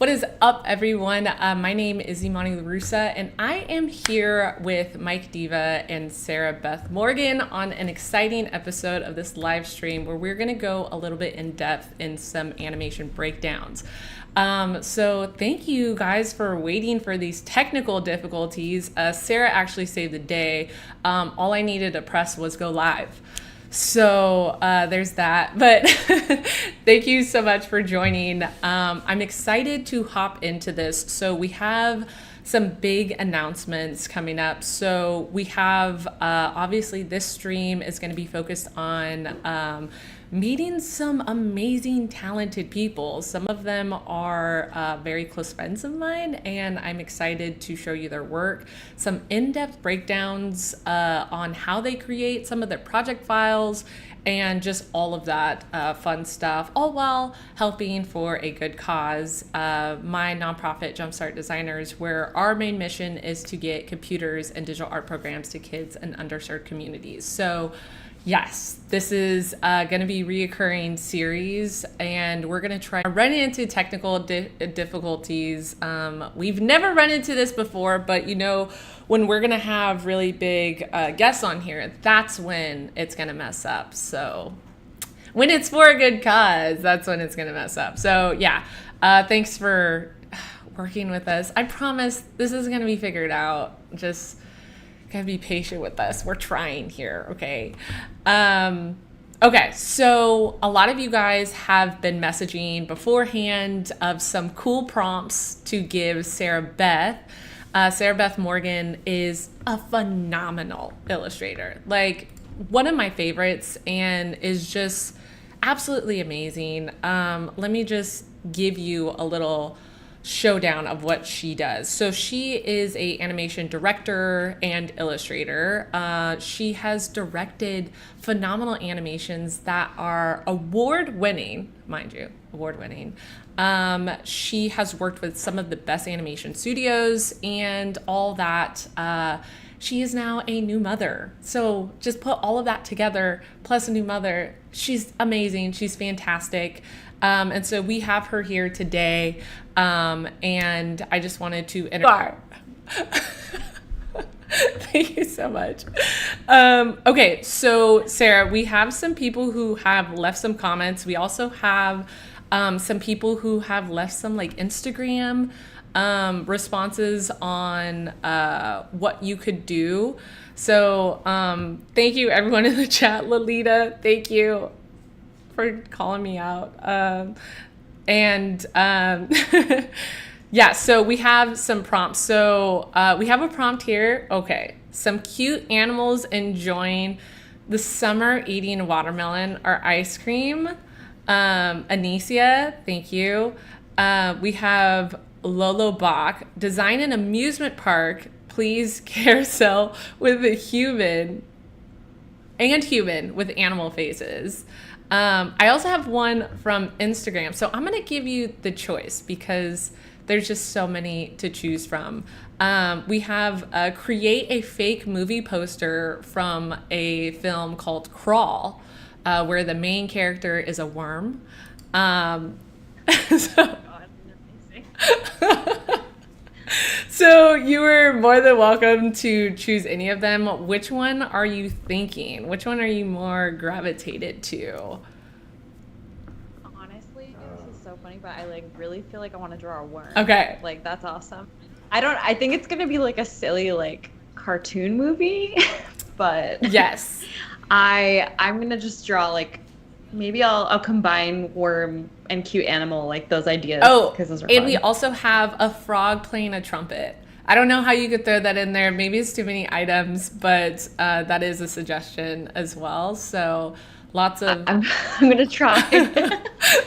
What is up, everyone? My name is Imani LaRussa, and I am here with Mike Diva and Sarah Beth Morgan on an exciting episode of this live stream where we're going to go a little bit in depth in some animation breakdowns. So thank you guys for waiting for these technical difficulties. Sarah actually saved the day. All I needed to press was go live. So there's that, but thank you so much for joining. I'm excited to hop into this. So we have some big announcements coming up. So we have, obviously this stream is going to be focused on meeting some amazing, talented people. Some of them are very close friends of mine, and I'm excited to show you their work. Some in-depth breakdowns on how they create some of their project files, and just all of that fun stuff, all while helping for a good cause. My nonprofit, Jumpstart Designers, where our main mission is to get computers and digital art programs to kids in underserved communities. So yes, this is going to be a reoccurring series, and we're going to try running into technical difficulties. We've never run into this before, but you know, when we're going to have really big guests on here, that's when it's going to mess up. So when it's for a good cause, that's when it's going to mess up. So yeah, thanks for working with us. I promise this is going to be figured out. Just gotta be patient with us. We're trying here, okay? Okay, so a lot of you guys have been messaging beforehand of some cool prompts to give Sarah Beth. Sarah Beth Morgan is a phenomenal illustrator, like one of my favorites, and is just absolutely amazing. Let me just give you a little showdown of what she does. So she is a animation director and illustrator. She has directed phenomenal animations that are award-winning, mind you, award-winning. She has worked with some of the best animation studios and all that. She is now a new mother. So just put all of that together, plus a new mother. She's amazing. She's fantastic. And so we have her here today. And I just wanted to introduce. Thank you so much. Okay, so Sarah, we have some people who have left some comments. We also have some people who have left some like Instagram responses on what you could do. So thank you everyone in the chat. Lolita, thank you for calling me out. Yeah, so we have some prompts. So we have a prompt here. Okay, some cute animals enjoying the summer eating watermelon or ice cream. Anicia, thank you. We have Lolo Bach, design an amusement park, please, carousel with a human with animal faces. I also have one from Instagram. So I'm going to give you the choice because there's just so many to choose from. We have create a fake movie poster from a film called Crawl, where the main character is a worm. So you were more than welcome to choose any of them. Which one are you thinking? Which one are you more gravitated to? Honestly, this is so funny, but I like really feel like I want to draw a worm. Okay. Like that's awesome. I think it's gonna be like a silly like cartoon movie, but yes. I'm gonna just draw like maybe I'll combine worm and cute animal, like those ideas. Oh, because those are and fun. we also have a frog playing a trumpet. I don't know how you could throw that in there. Maybe it's too many items, but that is a suggestion as well. So lots of I'm gonna try.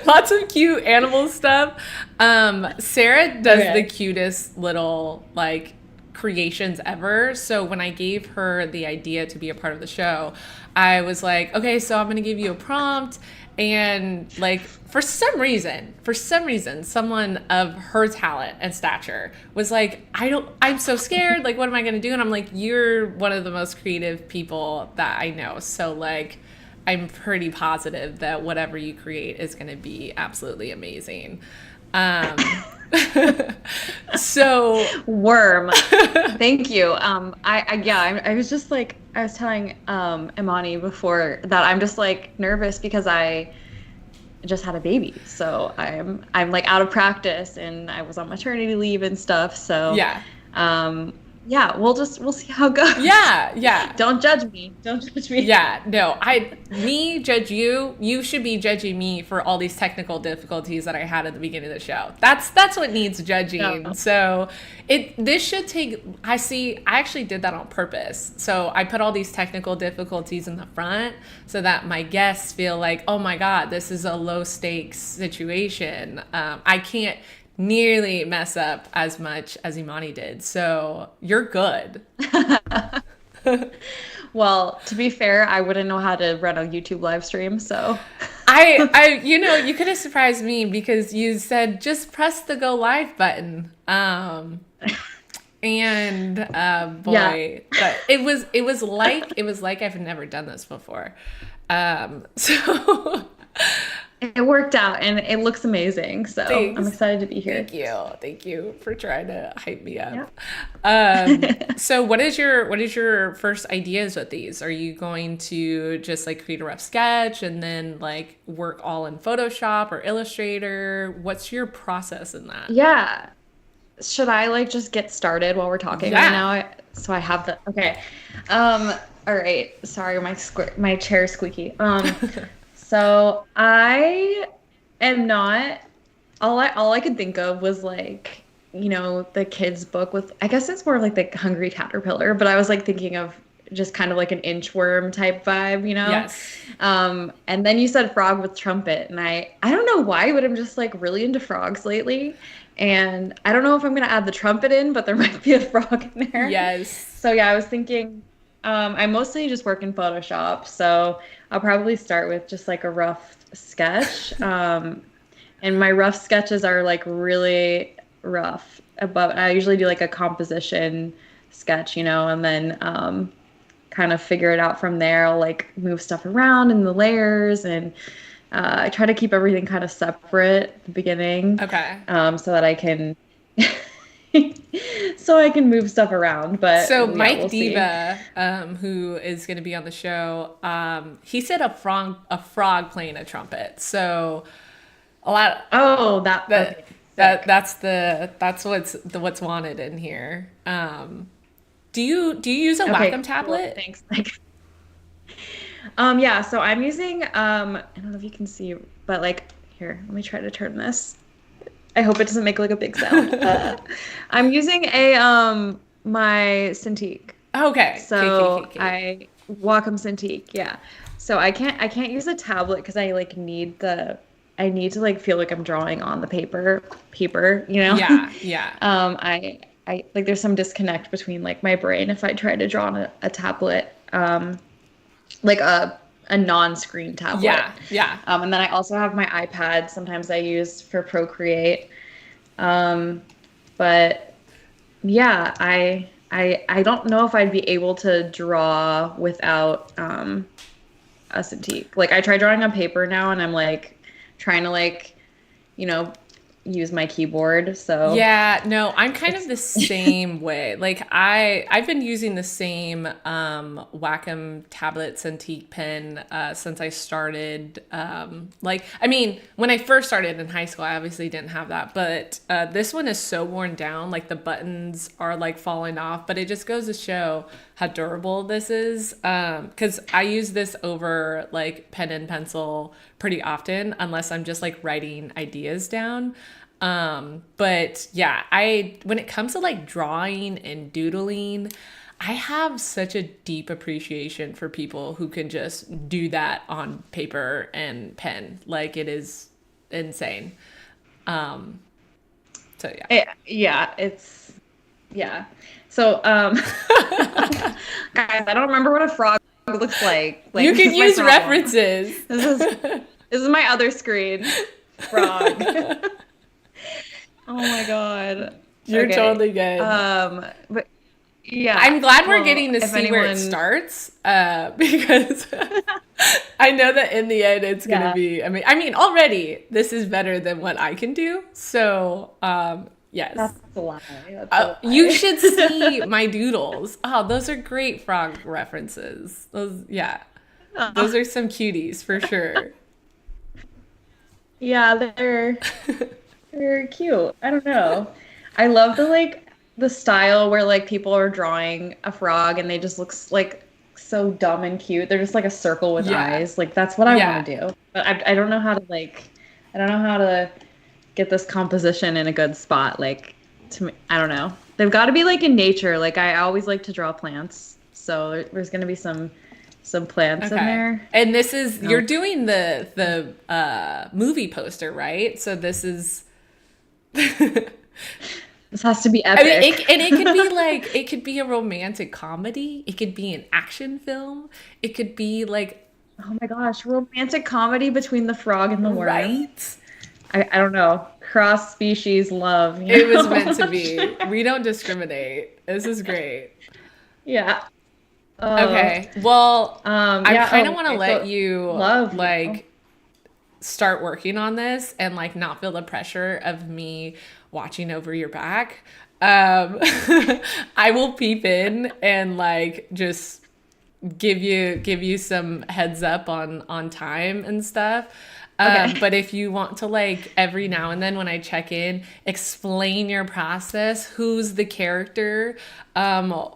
lots of cute animal stuff. Sarah does the cutest little like creations ever. So when I gave her the idea to be a part of the show, I was like, okay, so I'm gonna give you a prompt, and like for some reason, someone of her talent and stature was like, I'm so scared, like what am I gonna do? And I'm like, you're one of the most creative people that I know, so like I'm pretty positive that whatever you create is gonna be absolutely amazing. So Worm. Thank you. I was just like, I was telling Imani before that I'm just like nervous because I just had a baby. So I'm like out of practice and I was on maternity leave and stuff. So yeah. yeah, we'll see how it goes. Yeah. Don't judge me. Don't judge me. Yeah, no, me judge you. You should be judging me for all these technical difficulties that I had at the beginning of the show. That's what needs judging. No. So this should take. I actually did that on purpose. So I put all these technical difficulties in the front so that my guests feel like, oh my God, this is a low stakes situation. I can't nearly mess up as much as Imani did. So you're good. Well, to be fair, I wouldn't know how to run a YouTube live stream, so you could have surprised me because you said just press the go live button. Boy, Yeah. but it was like I've never done this before. So It worked out and it looks amazing. So Thanks. I'm excited to be here. Thank you for trying to hype me up. Yeah. So what is your first ideas with these? Are you going to just like create a rough sketch and then like work all in Photoshop or Illustrator? What's your process in that? Yeah. Should I like just get started while we're talking right now? So I have the okay. All right. Sorry, my chair is squeaky. So I am not all I could think of was like, the kids book with, I guess it's more like the Hungry Caterpillar, but I was like thinking of just kind of like an inchworm type vibe, Yes. And then you said frog with trumpet, and I don't know why, but I'm just like really into frogs lately. And I don't know if I'm gonna add the trumpet in, but there might be a frog in there. Yes. So yeah, I was thinking, I mostly just work in Photoshop, so I'll probably start with just like a rough sketch. And my rough sketches are like really rough. But I usually do like a composition sketch, and then kind of figure it out from there. I'll like move stuff around in the layers, and I try to keep everything kind of separate at the beginning. Okay. So that I can move stuff around. But So yeah, Mike we'll see. Diva, who is going to be on the show, he said a frog playing a trumpet. So a lot. Oh, okay. That's what's wanted in here. Do you use a Wacom tablet? Cool. Thanks. Yeah, so I'm using I don't know if you can see, but like here, let me try to turn this. I hope it doesn't make like a big sound. I'm using my Cintiq. Okay. So Okay. I Wacom Cintiq, yeah. So I can't use a tablet because I like need to like feel like I'm drawing on the paper, Yeah. I like there's some disconnect between like my brain if I try to draw on a tablet, like a non-screen tablet. Yeah. And then I also have my iPad. Sometimes I use for Procreate. But yeah, I don't know if I'd be able to draw without a Cintiq. Like I try drawing on paper now, and I'm like trying to like, use my keyboard. So Yeah, no, I'm kind of the same way. Like I've been using the same Wacom tablet Cintiq pen since I started. When I first started in high school, I obviously didn't have that, but this one is so worn down, like the buttons are like falling off, but it just goes to show how durable this is. Because I use this over like pen and pencil pretty often, unless I'm just like writing ideas down. But yeah, when it comes to like drawing and doodling, I have such a deep appreciation for people who can just do that on paper and pen. Like it is insane. So yeah. So guys, I don't remember what a frog looks like. You this can is my use problem. references. This is my other screen. Frog. Oh my God. You're Okay. totally good. But yeah. I'm glad we're getting to if see where it anyone- starts, because I know that in the end it's gonna Yeah, be. I mean, already this is better than what I can do. So, yes. that's a lie. That's a You lie. should see my doodles. Oh, those are great frog references. Yeah, those Oh, are some cuties for sure. yeah, they're cute. I don't know. I love the style where like people are drawing a frog and they just looks like so dumb and cute. They're just like a circle with Yeah, eyes. Like that's what I want yeah. to do. But I don't know how to I don't know how to get this composition in a good spot. Like to me, I don't know. They've got to be like in nature. Like I always like to draw plants. So there's gonna be some plants in Okay. there. And this is you're No, doing the movie poster, right? So this is this has to be I mean, epic. and it could be like it could be a romantic comedy. It could be an action film. It could be like Oh my gosh, romantic comedy between the frog and the worm. right. I don't know. Cross species love, you It was meant to know? be. We don't discriminate. This is great. Yeah. Uh, Okay. Well, I yeah, kind oh, of want to okay, let so you love. Oh, like start working on this and like not feel the pressure of me watching over your back. Um, I will peep in and like just give you some heads up on time and stuff. okay. But if you want to like every now and then when I check in, explain your process, who's the character,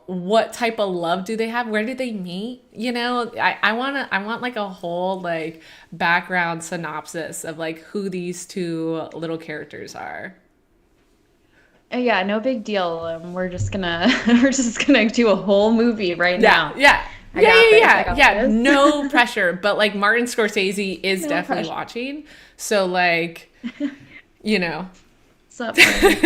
what type of love do they have, where did they meet? I want like a whole like background synopsis of like who these two little characters are. Yeah, no big deal. We're just gonna we're just gonna do a whole movie right Yeah, now. yeah. I Yeah, got yeah, this. I yeah, got yeah. this. No pressure, but like Martin Scorsese is No definitely pressure. watching. So like, you know, What's up, Martin?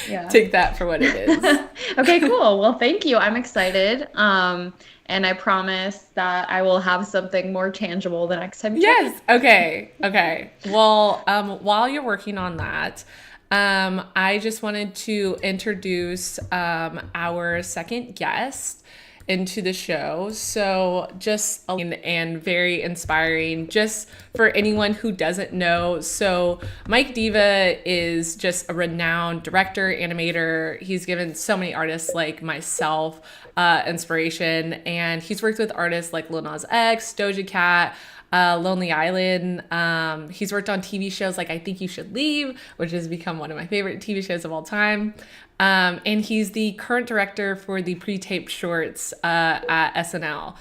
Yeah. take that for what it is. Okay, cool. Well, thank you. I'm excited. And I promise that I will have something more tangible the next time you check in. Yes. Okay. Okay. Well, while you're working on that, I just wanted to introduce our second guest into the show. So just and very inspiring just for anyone who doesn't know. So Mike Diva is just a renowned director, animator. He's given so many artists like myself inspiration, and he's worked with artists like Lil Nas X, Doja Cat, Lonely Island. He's worked on TV shows like I Think You Should Leave, which has become one of my favorite TV shows of all time. And he's the current director for the pre-taped shorts at SNL.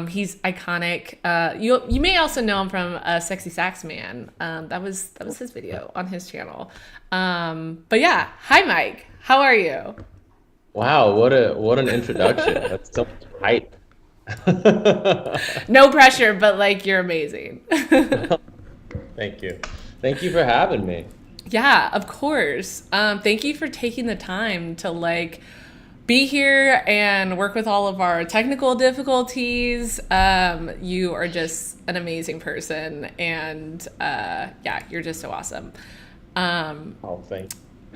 He's iconic. You may also know him from Sexy Sax Man. That was his video on his channel. But yeah, hi Mike. How are you? Wow, what an introduction. That's so much hype. No pressure, but like you're amazing. Thank you. Thank you for having me. Yeah, of course. Thank you for taking the time to like be here and work with all of our technical difficulties. You are just an amazing person, and yeah, you're just so awesome. Um, Oh, thank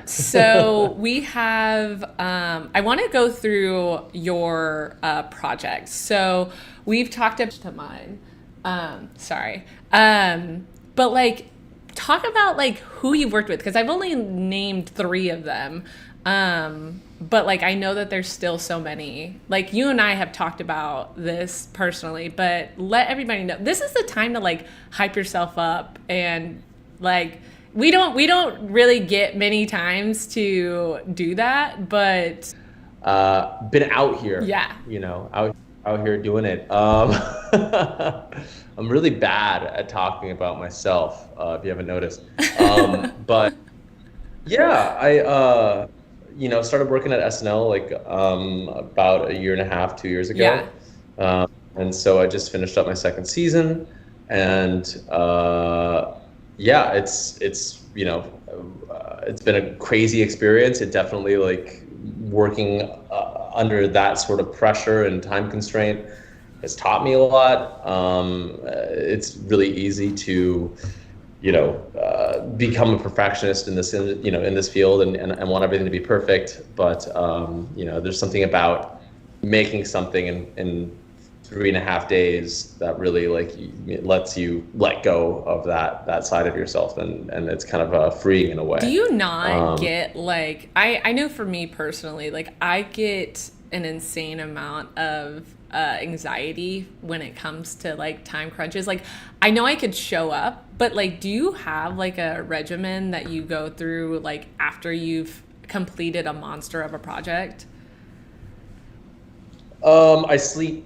so we have, I want to go through your project. So we've talked about to mine. Sorry. But like, talk about like who you've worked with because I've only named 3 of them. But like, I know that there's still so many. Like you and I have talked about this personally, but let everybody know this is the time to like hype yourself up and like we don't really get many times to do that, but Been out here, yeah. out here doing it. I'm really bad at talking about myself, if you haven't noticed. But yeah, I started working at SNL like about a year and a half, 2 years Yeah. ago. And so I just finished up my second season, and yeah, it's been a crazy experience. It definitely like working under that sort of pressure and time constraint has taught me a lot. It's really easy to become a perfectionist in this field and want everything to be perfect. But there's something about making something and 3.5 days that really like it lets you let go of that side of yourself, and it's kind of freeing in a way. Do you not get like, I know for me personally, like I get an insane amount of anxiety when it comes to like time crunches. Like I know I could show up, but like do you have like a regimen that you go through like after you've completed a monster of a project? I sleep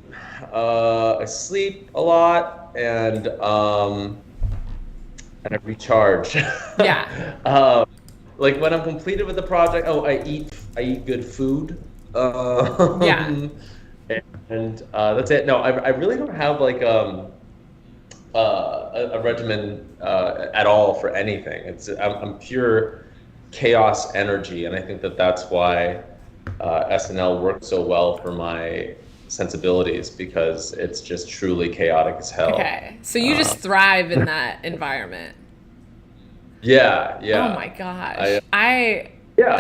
a lot, and I recharge. Yeah. Like when I'm completed with the project, I eat good food. Yeah. And that's it. No, I really don't have like a regimen at all for anything. I'm pure chaos energy, and I think that's why SNL worked so well for my sensibilities, because it's just truly chaotic as hell. Okay. So you just thrive in that environment. Yeah. Oh my gosh. Yeah.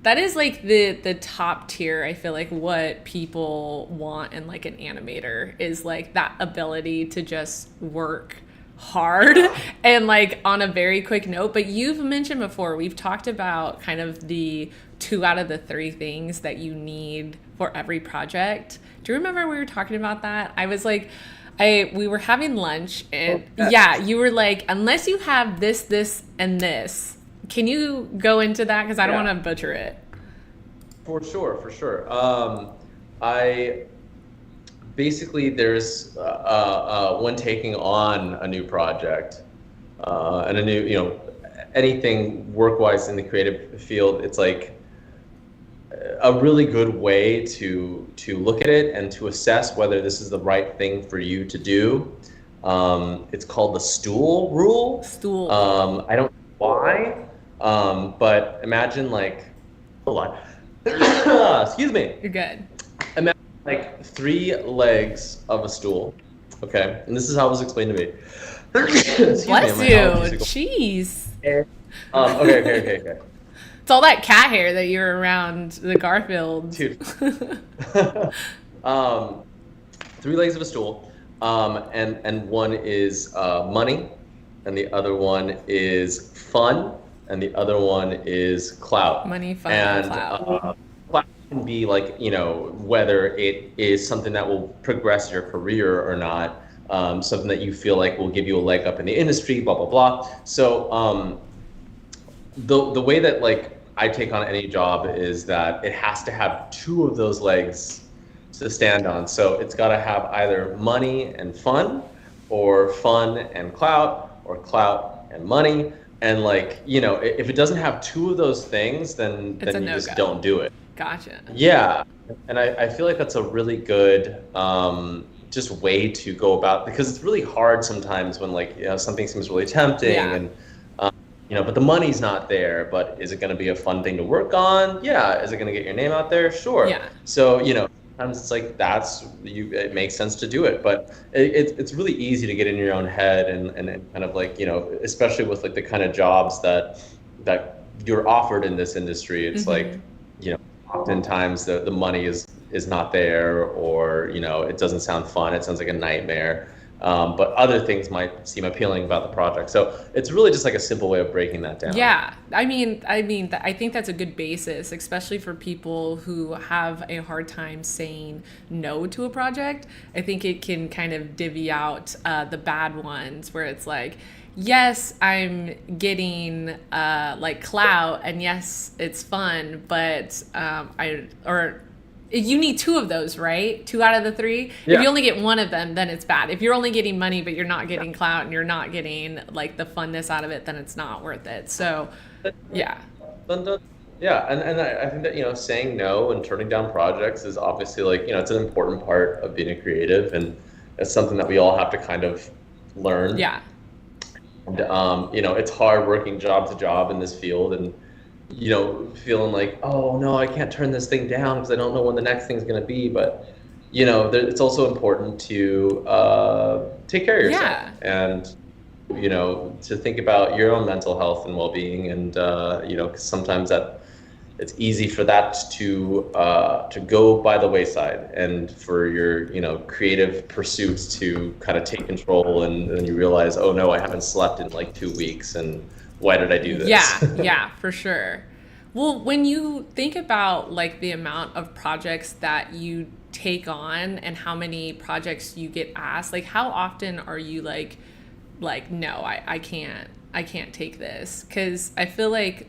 That is like the top tier. I feel like what people want in like an animator is like that ability to just work hard and like on a very quick note. But you've mentioned before, we've talked about kind of the 2 out of the 3 things that you need for every project. Do you remember we were talking about that? I was like, we were having lunch, and yeah, you were like, unless you have this, this, and this. Can you go into that? Because I don't want to butcher it. For sure. I basically, there's when taking on a new project and a new, anything work-wise in the creative field, it's like a really good way to look at it and to assess whether this is the right thing for you to do. It's called the stool rule. Stool. I don't know why. But imagine like, hold on, excuse me. You're good. Imagine like 3 legs of a stool, okay? And this is how it was explained to me. Bless you. Jeez. Okay. It's all that cat hair that you're around the Garfield. Dude. 3 legs of a stool, and one is money, and the other one is fun, and the other one is clout. Money, fun, and clout. Clout can be like, whether it is something that will progress your career or not, something that you feel like will give you a leg up in the industry, blah, blah, blah. So the way that like I take on any job is that it has to have 2 of those legs to stand on. So it's got to have either money and fun, or fun and clout, or clout and money. And like, if it doesn't have 2 of those things, then you just don't do it. Gotcha. Yeah. And I feel like that's a really good just way to go about, because it's really hard sometimes when like, something seems really tempting, and but the money's not there. But is it going to be a fun thing to work on? Yeah. Is it going to get your name out there? Sure. Yeah. So, sometimes it's like it makes sense to do it, but it's really easy to get in your own head and kind of like, especially with like the kind of jobs that you're offered in this industry. It's like, oftentimes the money is not there, or, it doesn't sound fun. It sounds like a nightmare. But other things might seem appealing about the project. So it's really just like a simple way of breaking that down. Yeah. I think that's a good basis, especially for people who have a hard time saying no to a project. I think it can kind of divvy out the bad ones where it's like, yes, I'm getting like clout, and yes, it's fun, but you need 2 of those, right? 2 out of the 3. Yeah. If you only get 1 of them, then it's bad. If you're only getting money, but you're not getting clout, and you're not getting like the funness out of it, then it's not worth it. So, yeah. Yeah, and I think that, saying no and turning down projects is obviously like, it's an important part of being a creative, and it's something that we all have to kind of learn. Yeah. And, it's hard working job to job in this field, and feeling like, oh no, I can't turn this thing down because I don't know when the next thing's going to be. But, it's also important to take care of yourself, and, to think about your own mental health and well-being. And, 'cause sometimes that it's easy for that to go by the wayside, and for your, you know, creative pursuits to kind of take control, and then you realize, oh no, I haven't slept in like 2 weeks, and why did I do this? Yeah, for sure. Well, when you think about like the amount of projects that you take on and how many projects you get asked, like how often are you like no, I can't take this? Because I feel like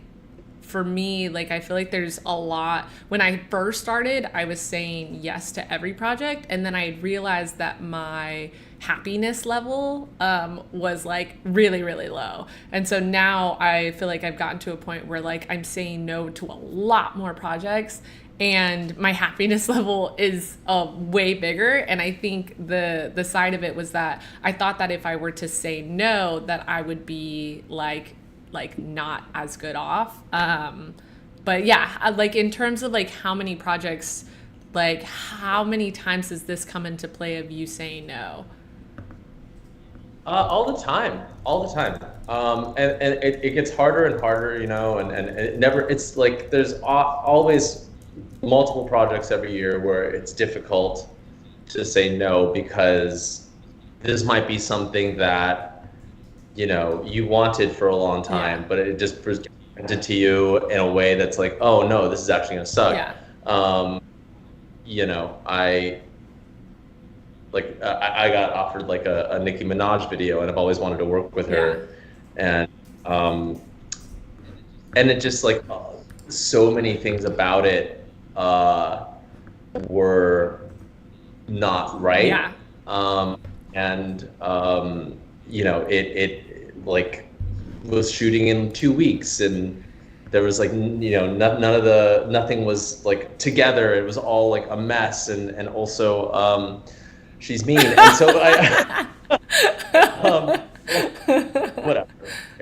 for me, like I feel like there's a lot. When I first started, I was saying yes to every project, and then I realized that my happiness level was like really, really low. And so now I feel like I've gotten to a point where like I'm saying no to a lot more projects, and my happiness level is way bigger. And I think the side of it was that I thought that if I were to say no, that I would be like not as good off. But yeah, like in terms of like how many projects, like how many times has this come into play of you saying no? All the time. And it gets harder and harder, you know, and it never, it's like there's always multiple projects every year where it's difficult to say no, because this might be something that, you know, you wanted for a long time, but it just presented to you in a way that's like, oh no, this is actually gonna suck. You know, I got offered like a Nicki Minaj video, and I've always wanted to work with her, and it just like so many things about it were not right. You know, it like was shooting in 2 weeks, and there was like, you know, nothing was like together. It was all like a mess, and also she's mean, and so I whatever.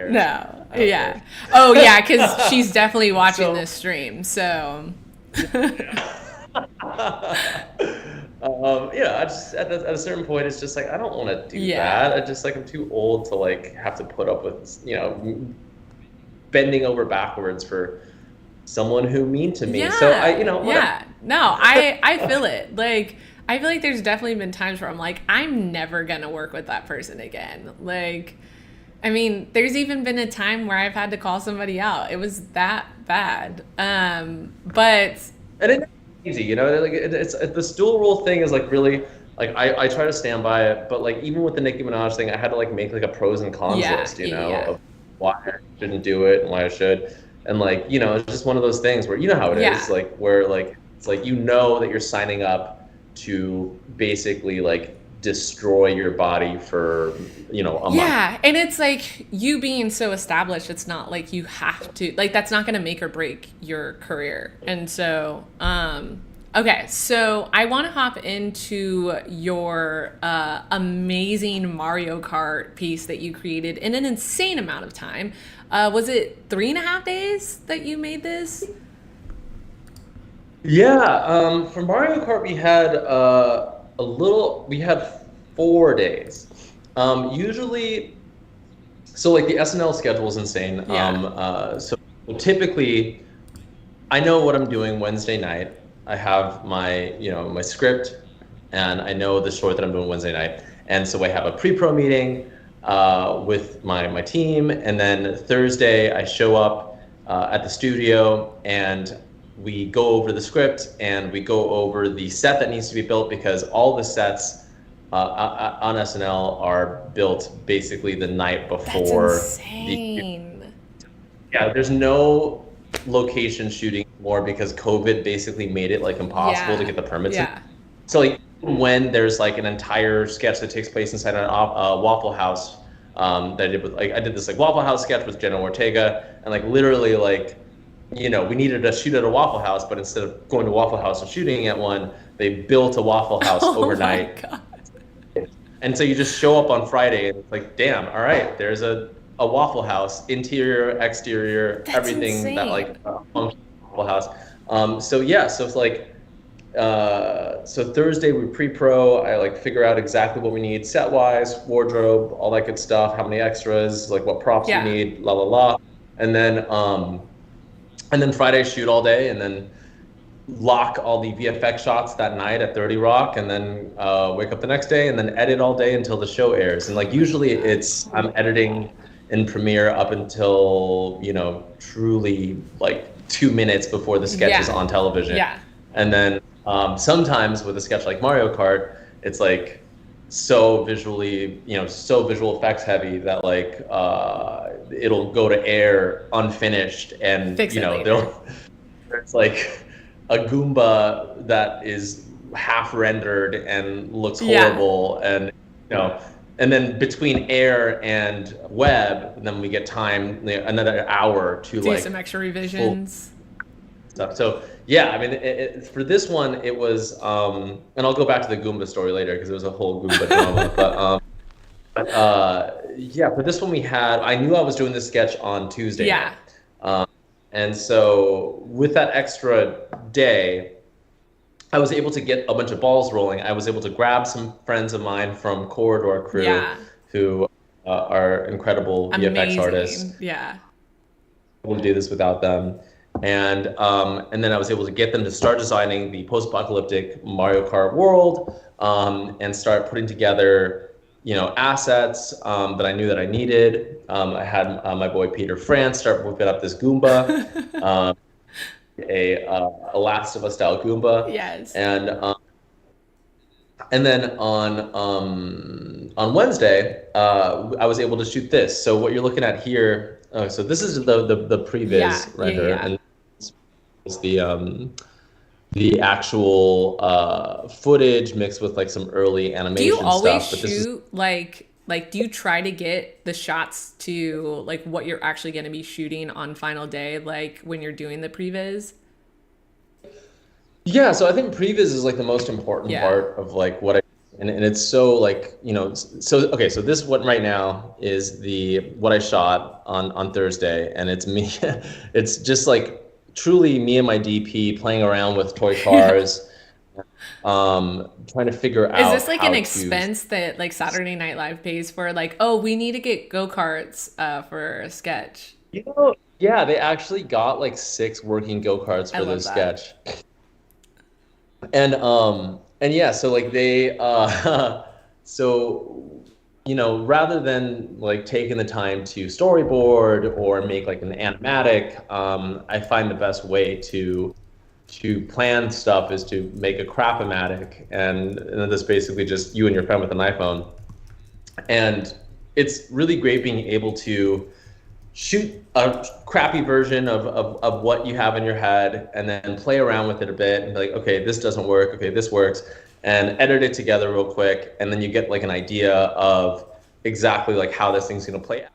No, yeah. Oh yeah, because she's definitely watching this stream, so. I just at a certain point, it's just like I don't want to do that. I just like, I'm too old to like have to put up with, you know, bending over backwards for someone who mean to me. So I, you know, no, I feel it. Like I feel like there's definitely been times where I'm like, I'm never gonna work with that person again. Like, I mean, there's even been a time where I've had to call somebody out. It was that bad. But and it's easy, you know, like it's the stool rule thing is like really like I try to stand by it, but like even with the Nicki Minaj thing, I had to like make like a pros and cons list, you know, of why I shouldn't do it and why I should. And like, you know, it's just one of those things where, you know how it is, like where like it's like, you know, that you're signing up to basically like destroy your body for, you know, a month. Yeah, and it's like you being so established, it's not like you have to, like that's not going to make or break your career. And so okay, so I want to hop into your amazing Mario Kart piece that you created in an insane amount of time. Was it 3.5 days that you made this? Yeah, for Mario Kart we had we had 4 days. Usually, so like the SNL schedule is insane. So typically, I know what I'm doing Wednesday night. I have my, you know, my script, and I know the short that I'm doing Wednesday night. And so I have a pre-pro meeting with my team, and then Thursday I show up at the studio, and we go over the script, and we go over the set that needs to be built, because all the sets on SNL are built basically the night before. That's insane. There's no location shooting more because COVID basically made it like impossible to get the permits in. So like when there's like an entire sketch that takes place inside a Waffle House that I did with, like I did this like Waffle House sketch with Jenna Ortega, and like literally like, you know, we needed to shoot at a Waffle House, but instead of going to Waffle House and shooting at one, they built a Waffle House overnight. My God. And so you just show up on Friday, and it's like, damn, all right, there's a Waffle House, interior, exterior, That's everything insane. that like functions Waffle House. So yeah, so it's like, so Thursday we pre-pro, I like figure out exactly what we need set-wise, wardrobe, all that good stuff, how many extras, like what props we need, la la la. And then And then Friday shoot all day, and then lock all the VFX shots that night at 30 Rock, and then wake up the next day and then edit all day until the show airs. And like usually I'm editing in Premiere up until, you know, truly like 2 minutes before the sketch is on television. Yeah. And then sometimes with a sketch like Mario Kart, it's like so visually, you know, so visual effects heavy that like it'll go to air unfinished, and you know, there's like a Goomba that is half rendered and looks horrible, and you know, and then between air and web, then we get time, you know, another hour to do like some extra revisions stuff. So yeah, I mean, for this one, it was, and I'll go back to the Goomba story later because it was a whole Goomba drama. Yeah, for this one I knew I was doing this sketch on Tuesday. Yeah. And so with that extra day, I was able to get a bunch of balls rolling. I was able to grab some friends of mine from Corridor Crew who are incredible VFX artists. Yeah. I wouldn't do this without them. And then I was able to get them to start designing the post-apocalyptic Mario Kart world, and start putting together, you know, assets that I knew that I needed. I had my boy Peter France start whipping up this Goomba, a Last of Us style Goomba. Yes. And then on Wednesday, I was able to shoot this. So what you're looking at here, so this is the previs render, and it's the actual footage mixed with like some early animation stuff. Do you always stuff, shoot like do you try to get the shots to like what you're actually going to be shooting on final day, like when you're doing the previs? Yeah, so I think previs is like the most important part of like what and it's so like, you know, so okay, so this one right now is what I shot on Thursday, and it's me. It's just like truly me and my DP playing around with toy cars. Trying to figure out. Is this like an expense that like Saturday Night Live pays for? Like, oh, we need to get go-karts for a sketch. You know, yeah, they actually got like 6 working go-karts for this sketch. And yeah, so like they so you know, rather than like taking the time to storyboard or make like an animatic, I find the best way to plan stuff is to make a crap-o-matic, and that's basically just you and your friend with an iPhone. And it's really great being able to shoot a crappy version of what you have in your head, and then play around with it a bit and be like, okay, this doesn't work, okay, this works, and edit it together real quick, and then you get like an idea of exactly like how this thing's gonna play out.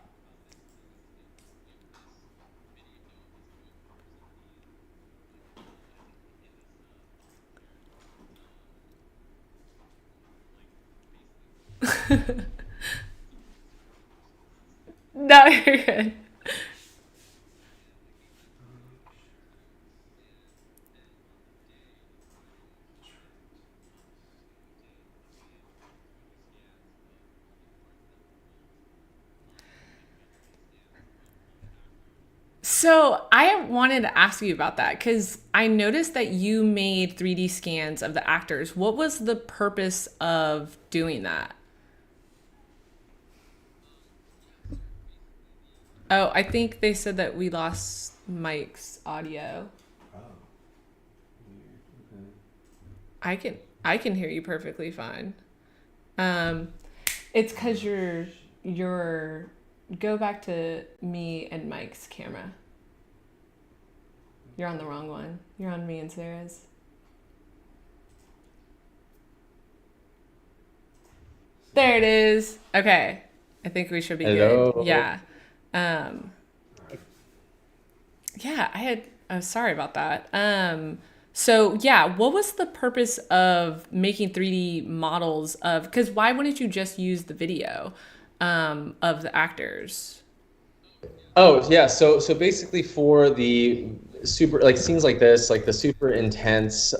No, you're good. So I wanted to ask you about that because I noticed that you made 3D scans of the actors. What was the purpose of doing that? Oh, I think they said that we lost Mike's audio. Oh. Okay. I can hear you perfectly fine. It's because you're go back to me and Mike's camera. You're on the wrong one. You're on me and Sarah's. There it is. Okay. I think we should be good. Yeah. Sorry about that. So yeah, what was the purpose of making 3D models because why wouldn't you just use the video of the actors? Oh yeah, so basically for the super like scenes like this, like the super intense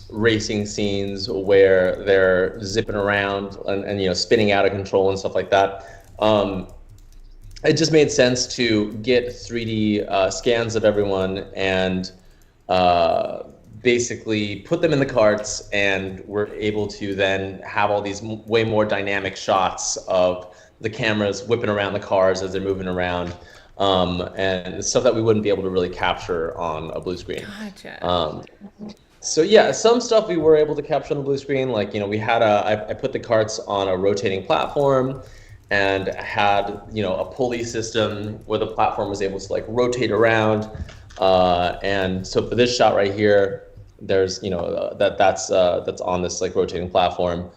racing scenes where they're zipping around and you know spinning out of control and stuff like that. it just made sense to get 3D scans of everyone and basically put them in the carts, and we're able to then have all these way more dynamic shots of the cameras whipping around the cars as they're moving around, and stuff that we wouldn't be able to really capture on a blue screen. Gotcha. So yeah, some stuff we were able to capture on the blue screen. Like, we had I put the carts on a rotating platform and had, a pulley system where the platform was able to like rotate around. And so for this shot right here, there's, that's on this like rotating platform.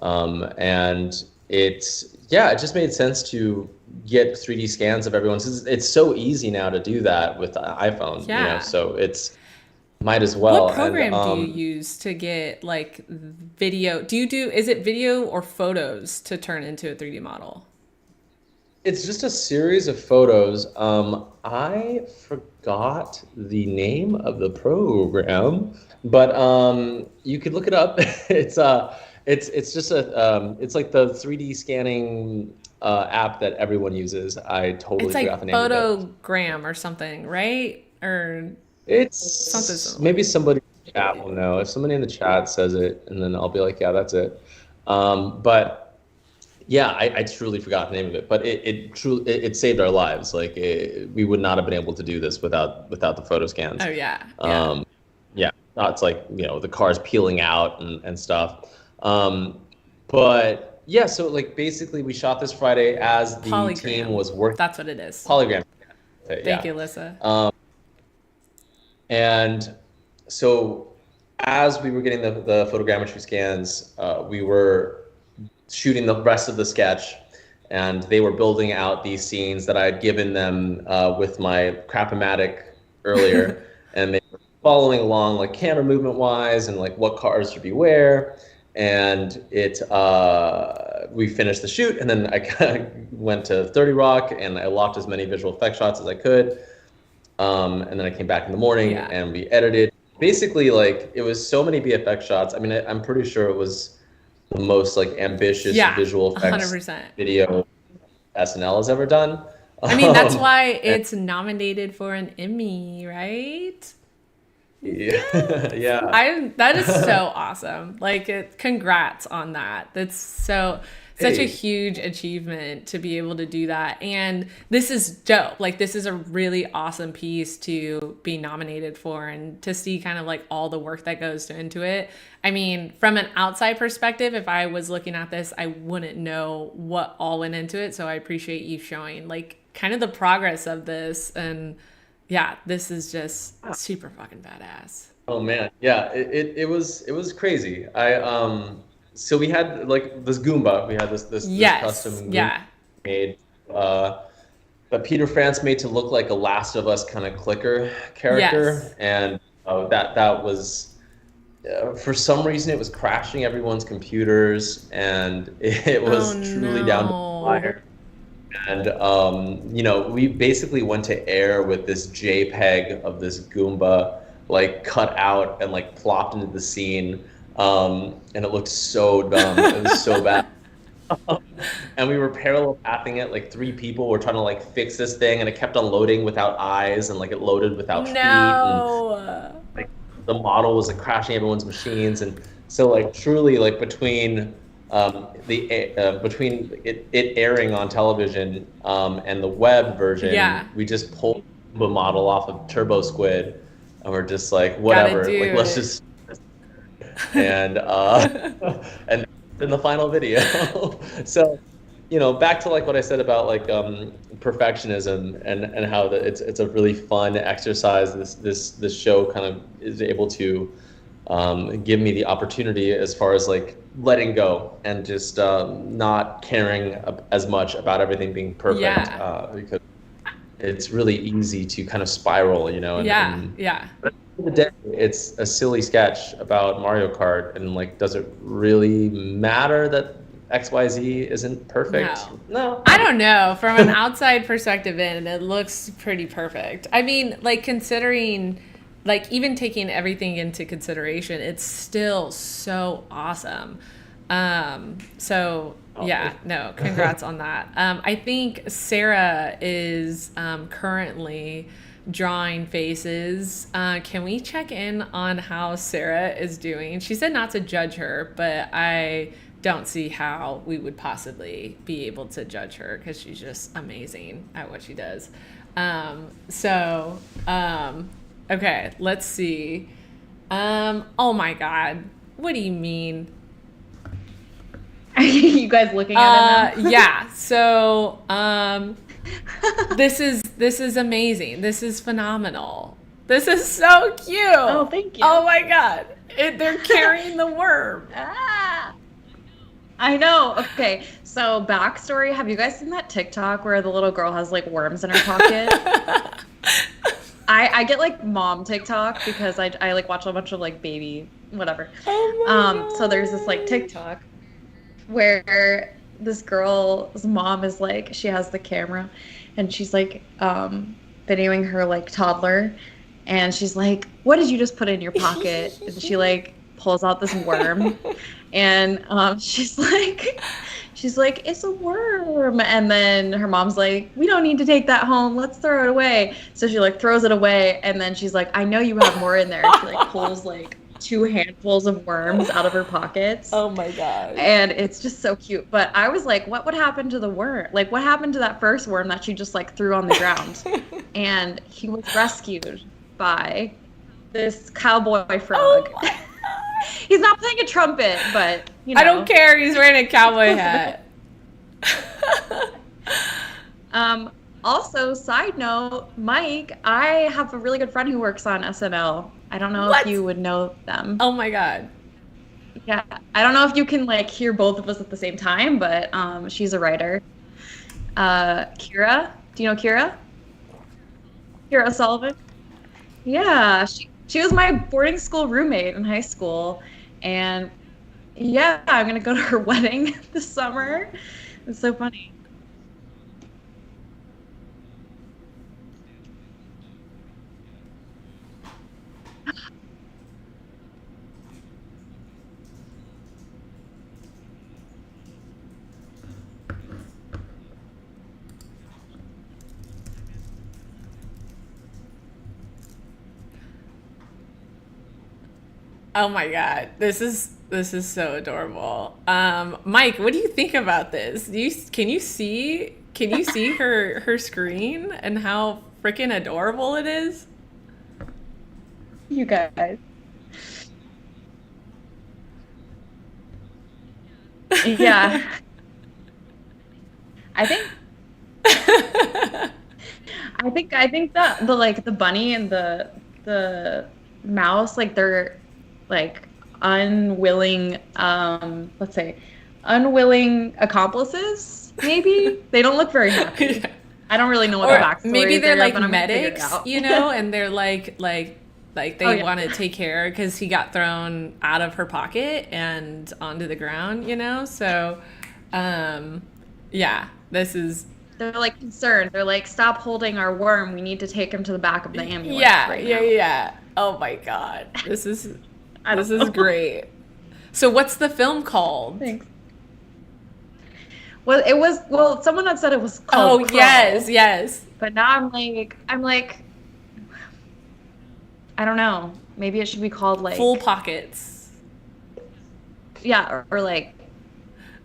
And it just made sense to get 3D scans of everyone. It's so easy now to do that with the iPhone, so it's might as well. What program do you use to get like video? Is it video or photos to turn into a 3D model? It's just a series of photos. I forgot the name of the program, but you could look it up. It's just it's like the 3D scanning app that everyone uses. I totally forgot the name of it. It's like Photogram or something, right? Or it's something. Maybe somebody in the chat will know. If somebody in the chat says it, and then I'll be like, yeah, that's it. But yeah, I truly forgot the name of it, but it saved our lives. Like we would not have been able to do this without the photo scans. Oh yeah. It's like, the cars peeling out and stuff. But yeah, so like basically we shot this Friday as the Polygram. team was working. That's what it is. Polygram. Thank you, Alyssa. And so as we were getting the photogrammetry scans, we were shooting the rest of the sketch, and they were building out these scenes that I had given them with my Crapomatic earlier, and they were following along like camera movement wise and like what cars should be where. And we finished the shoot, and then I went to 30 Rock and I locked as many visual effect shots as I could. And then I came back in the morning and we edited. Basically, like, it was so many VFX shots. I mean, I'm pretty sure it was the most like ambitious visual effects 100%. video SNL has ever done. I mean, that's why it's nominated for an Emmy, right? Yeah. That is so awesome. Like, congrats on that. That's such a huge achievement to be able to do that. And this is dope. Like, this is a really awesome piece to be nominated for, and to see kind of like all the work that goes into it. I mean, from an outside perspective, if I was looking at this, I wouldn't know what all went into it. So I appreciate you showing like kind of the progress of this. And yeah, this is just super fucking badass. Oh man. Yeah, it was crazy. So we had like this Goomba. We had this custom Goomba made that Peter France made to look like a Last of Us kind of clicker character. Yes. And that was for some reason it was crashing everyone's computers, and it was truly down to the wire. And we basically went to air with this JPEG of this Goomba like cut out and like plopped into the scene. And it looked so dumb. It was so bad. And we were parallel pathing it. Like 3 people were trying to like fix this thing, and it kept on loading without eyes, and like it loaded without feet. And, like, the model was like crashing everyone's machines. And so like truly like between it airing on television and the web version, we just pulled the model off of Turbo Squid, and we're just like, whatever, like let's just. And and in the final video. So back to like what I said about like perfectionism and how it's a really fun exercise. This show kind of is able to give me the opportunity as far as like letting go and just not caring as much about everything being perfect, because it's really easy to kind of spiral, But the day, it's a silly sketch about Mario Kart, and like, does it really matter that XYZ isn't perfect? No. I don't know. From an outside perspective it looks pretty perfect. I mean, like, considering, like, even taking everything into consideration, it's still so awesome. So Yeah, no, congrats on that. I think Sarah is currently drawing faces. Can we check in on how Sarah is doing? She said not to judge her, but I don't see how we would possibly be able to judge her because she's just amazing at what she does. Okay, let's see. Oh my God. What do you mean? Are you guys looking at it now? Yeah. So, this is amazing. This is phenomenal. This is so cute. Oh, thank you. Oh my God. They're carrying the worm. I know. Okay. So backstory, have you guys seen that TikTok where the little girl has like worms in her pocket? I get like mom TikTok because I like watch a bunch of like baby whatever. Oh my God. So there's this like TikTok where this girl's mom is like, she has the camera and she's like videoing her like toddler and she's like, what did you just put in your pocket? And she like pulls out this worm and she's like, it's a worm. And then her mom's like, we don't need to take that home. Let's throw it away. So she like throws it away. And then she's like, I know you have more in there. And she like pulls like 2 handfuls of worms out of her pockets. Oh my God. And it's just so cute. But I was like, what would happen to the worm? Like, what happened to that first worm that she just like threw on the ground? And he was rescued by this cowboy frog. Oh He's not playing a trumpet, but you know. I don't care. He's wearing a cowboy hat. Also, side note, Mike, I have a really good friend who works on SNL. I don't know What? if you would know them. Oh my God. Yeah, I don't know if you can like hear both of us at the same time, but she's a writer. Kira, do you know Kira? Kira Sullivan? Yeah, she was my boarding school roommate in high school, and yeah, I'm gonna go to her wedding this summer. It's so funny. Oh my God. This is so adorable. Mike, what do you think about this? Can you see her screen and how freaking adorable it is? You guys. Yeah. I think that the like the bunny and the mouse, like they're like unwilling let's say unwilling accomplices, maybe. They don't look very happy. I don't really know what the backstory maybe is they're there, like but I'm gonna figure it medics, out. you know, and they're like they Oh, yeah. want to take care because he got thrown out of her pocket and onto the ground, you know. So yeah, this is They're like concerned. They're like, stop holding our worm. We need to take him to the back of the ambulance. yeah, right yeah, now. yeah. Oh my God, this is I don't is know. great. So what's the film called? Thanks. Well, someone had said it was called Crawl, yes. but now I'm like, I don't know. Maybe it should be called like Full pockets. Yeah, or like,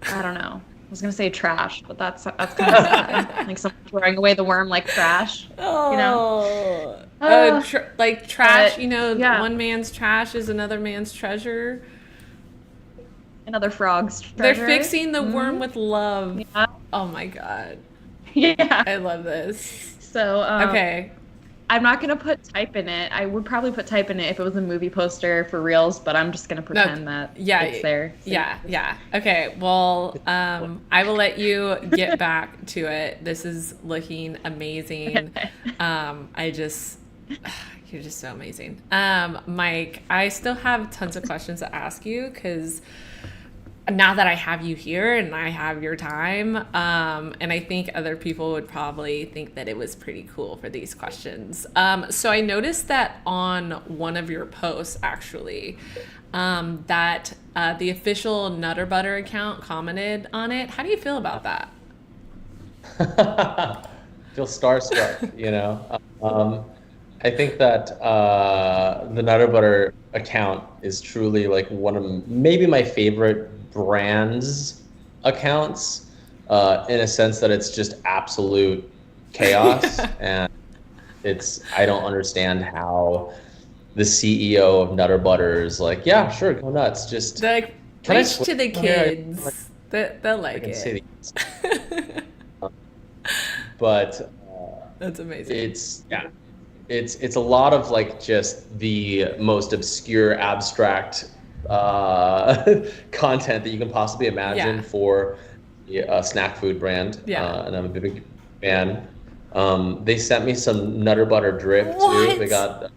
I don't know. I was gonna say trash, but that's kind of sad. Like someone throwing away the worm like trash. Oh, You know? like trash. But, You know, yeah. one man's trash is another man's treasure. Another frog's They're treasure. fixing the worm with love. Yeah. Oh my God, Yeah. I love this. So Okay. I'm not gonna put type in it. I would probably put type in it if it was a movie poster for reals, but I'm just gonna pretend that it's there. So- Yeah. Okay. Well, I will let you get back to it. This is looking amazing. You're just so amazing. Mike, I still have tons of questions to ask you because now that I have you here and I have your time, and I think other people would probably think that it was pretty cool for these questions. So I noticed that on one of your posts, actually, that the official Nutter Butter account commented on it. How do you feel about that? Feel starstruck, you know. I think that the Nutter Butter account is truly like one of maybe my favorite brands accounts, in a sense that it's just absolute chaos. And I don't understand how the CEO of Nutter Butter is like, yeah, sure, go nuts. Just like, preach to the kids. They'll like it. But that's amazing. It's a lot of like just the most obscure, abstract content that you can possibly imagine for a snack food brand. And I'm a big fan. They sent me some Nutter Butter drip too. They got.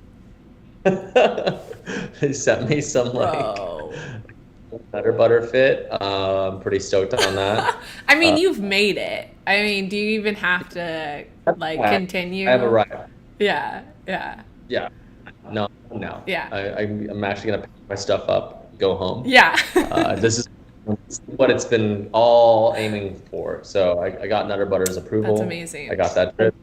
They sent me some like Nutter Butter fit. I'm pretty stoked on that. I mean, you've made it. I mean, do you even have to like continue? I have arrived. Yeah. No. Yeah. I'm actually gonna pack my stuff up, go home. Yeah. This is what it's been all aiming for. So I got Nutter Butter's approval. That's amazing. I got that drip.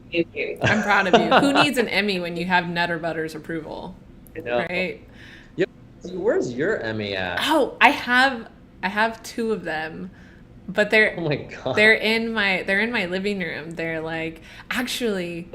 I'm proud of you. Who needs an Emmy when you have Nutter Butter's approval? I know. Right? Yep. Where's your Emmy at? Oh, I have 2 of them. But oh my God. they're in my living room. They're like, actually,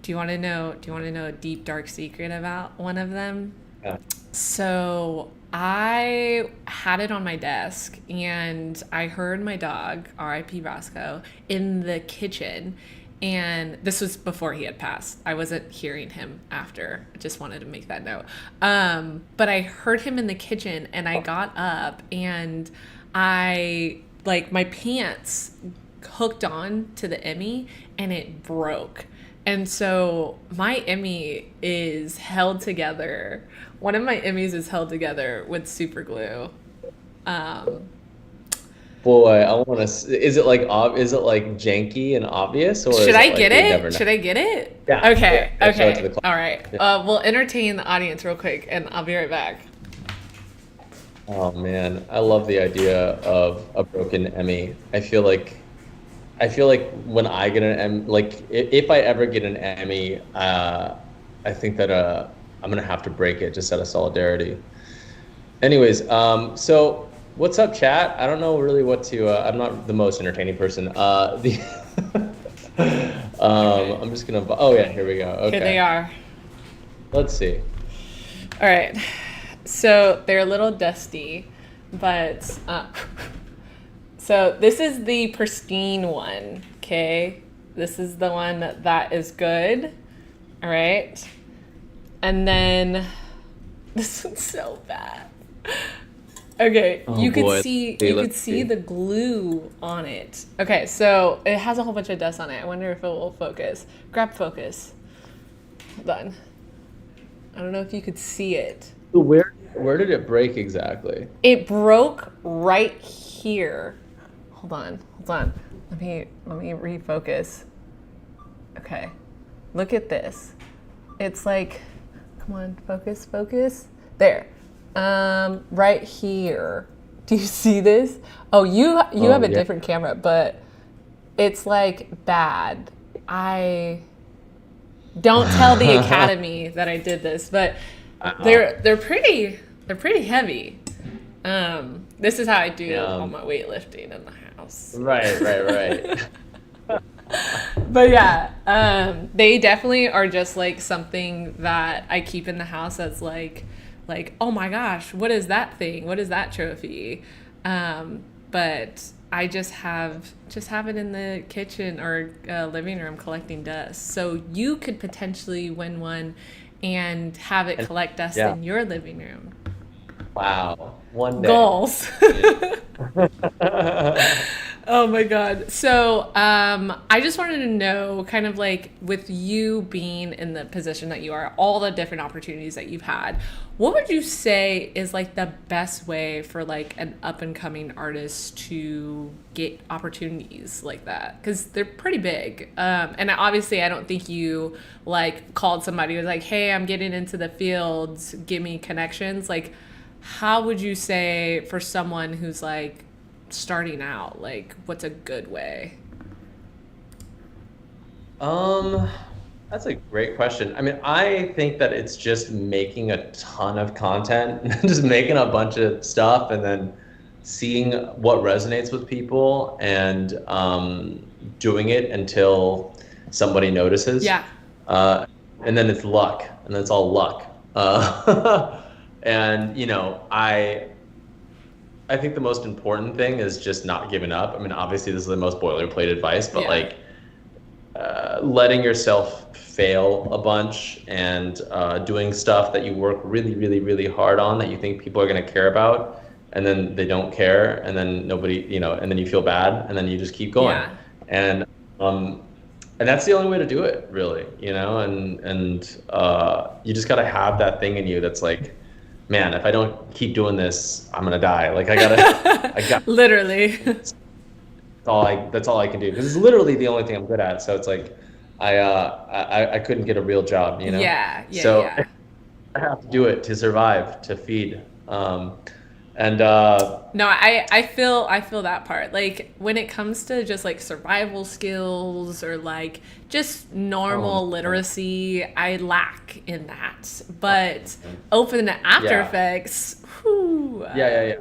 do you want to know a deep dark secret about one of them? Yeah. So I had it on my desk and I heard my dog, R.I.P. Roscoe, in the kitchen. And this was before he had passed. I wasn't hearing him after. I just wanted to make that note. But I heard him in the kitchen and I got up and my pants hooked on to the Emmy and it broke. And so my Emmy is held together. One of my Emmys is held together with super glue. Boy, I want to. Is it like janky and obvious, or should I get it? Should I get it? Yeah. Okay. Yeah, okay. All right. Yeah. We'll entertain the audience real quick, and I'll be right back. Oh man, I love the idea of a broken Emmy. I feel like when I get an Emmy, like if I ever get an Emmy, I think that I'm gonna have to break it just out of solidarity. Anyways, so what's up, chat? I don't know really what to. I'm not the most entertaining person. I'm just gonna. Oh yeah, here we go. Okay. Here they are. Let's see. All right. So they're a little dusty, but so this is the pristine one, okay? This is the one that is good, all right? And then this one's so bad. Okay, you could see the glue on it. Okay, so it has a whole bunch of dust on it. I wonder if it will focus. Grab focus. Hold on. I don't know if you could see it. Where did it break exactly? It broke right here. Hold on. Let me refocus. Okay. Look at this. It's like, come on, focus. There. Right here. Do you see this? Oh, you have a different camera, but it's like bad. I don't tell the Academy that I did this, but they're pretty heavy. This is how I do all my weightlifting in the house. Right. But yeah, they definitely are just like something that I keep in the house that's like, oh my gosh, what is that thing? What is that trophy? But I just have it in the kitchen or living room collecting dust. So you could potentially win one and have it collect dust in your living room. Wow. One day. Goals. Oh my God. So, I just wanted to know, kind of like with you being in the position that you are, all the different opportunities that you've had, what would you say is like the best way for like an up and coming artist to get opportunities like that? Because they're pretty big. And obviously, I don't think you like called somebody who was like, hey, I'm getting into the fields, give me connections. Like, how would you say for someone who's like, starting out, like what's a good way? That's a great question. I mean, I think that it's just making a ton of content, just making a bunch of stuff and then seeing what resonates with people and doing it until somebody notices. Yeah. And then it's luck, and that's all luck. And I think the most important thing is just not giving up. I mean, obviously this is the most boilerplate advice, but like letting yourself fail a bunch and doing stuff that you work really, really, really hard on that you think people are going to care about, and then they don't care, and then nobody, and then you feel bad, and then you just keep going. Yeah. And that's the only way to do it, really, and you just got to have that thing in you that's like, man, if I don't keep doing this, I'm gonna die. Like I got literally. That's all I can do, because it's literally the only thing I'm good at. So it's like I couldn't get a real job, Yeah. So I have to do it to survive, to feed. No, I feel that part. Like when it comes to just like survival skills or like just normal literacy, I lack in that. But open After Effects, whew. Yeah.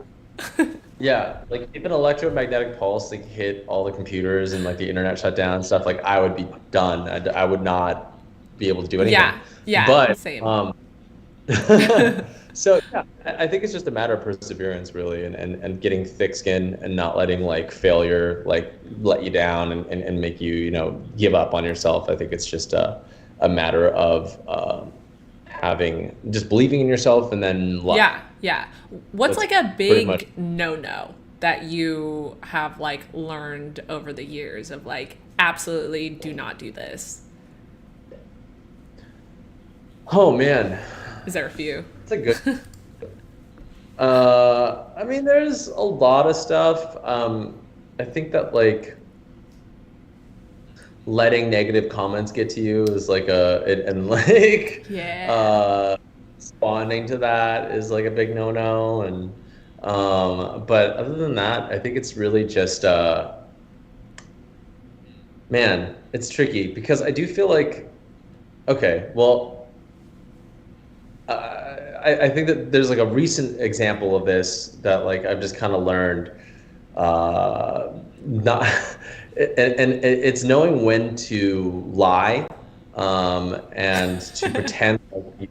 Yeah, like if an electromagnetic pulse like hit all the computers and like the internet shut down and stuff, like I would be done. I would not be able to do anything. Yeah, but same. So yeah, I think it's just a matter of perseverance, really, and getting thick skin and not letting like failure like let you down and make you give up on yourself. I think it's just a matter of just believing in yourself and then luck. Yeah. What's like a big no that you have like learned over the years of like absolutely do not do this? Oh man. Is there a few? It's a good. I mean, there's a lot of stuff. I think that like letting negative comments get to you is like responding to that is like a big no-no. And but other than that, I think it's really just man, it's tricky because I do feel like I think that there's like a recent example of this that like I've just kind of learned not and it's knowing when to lie and to pretend like you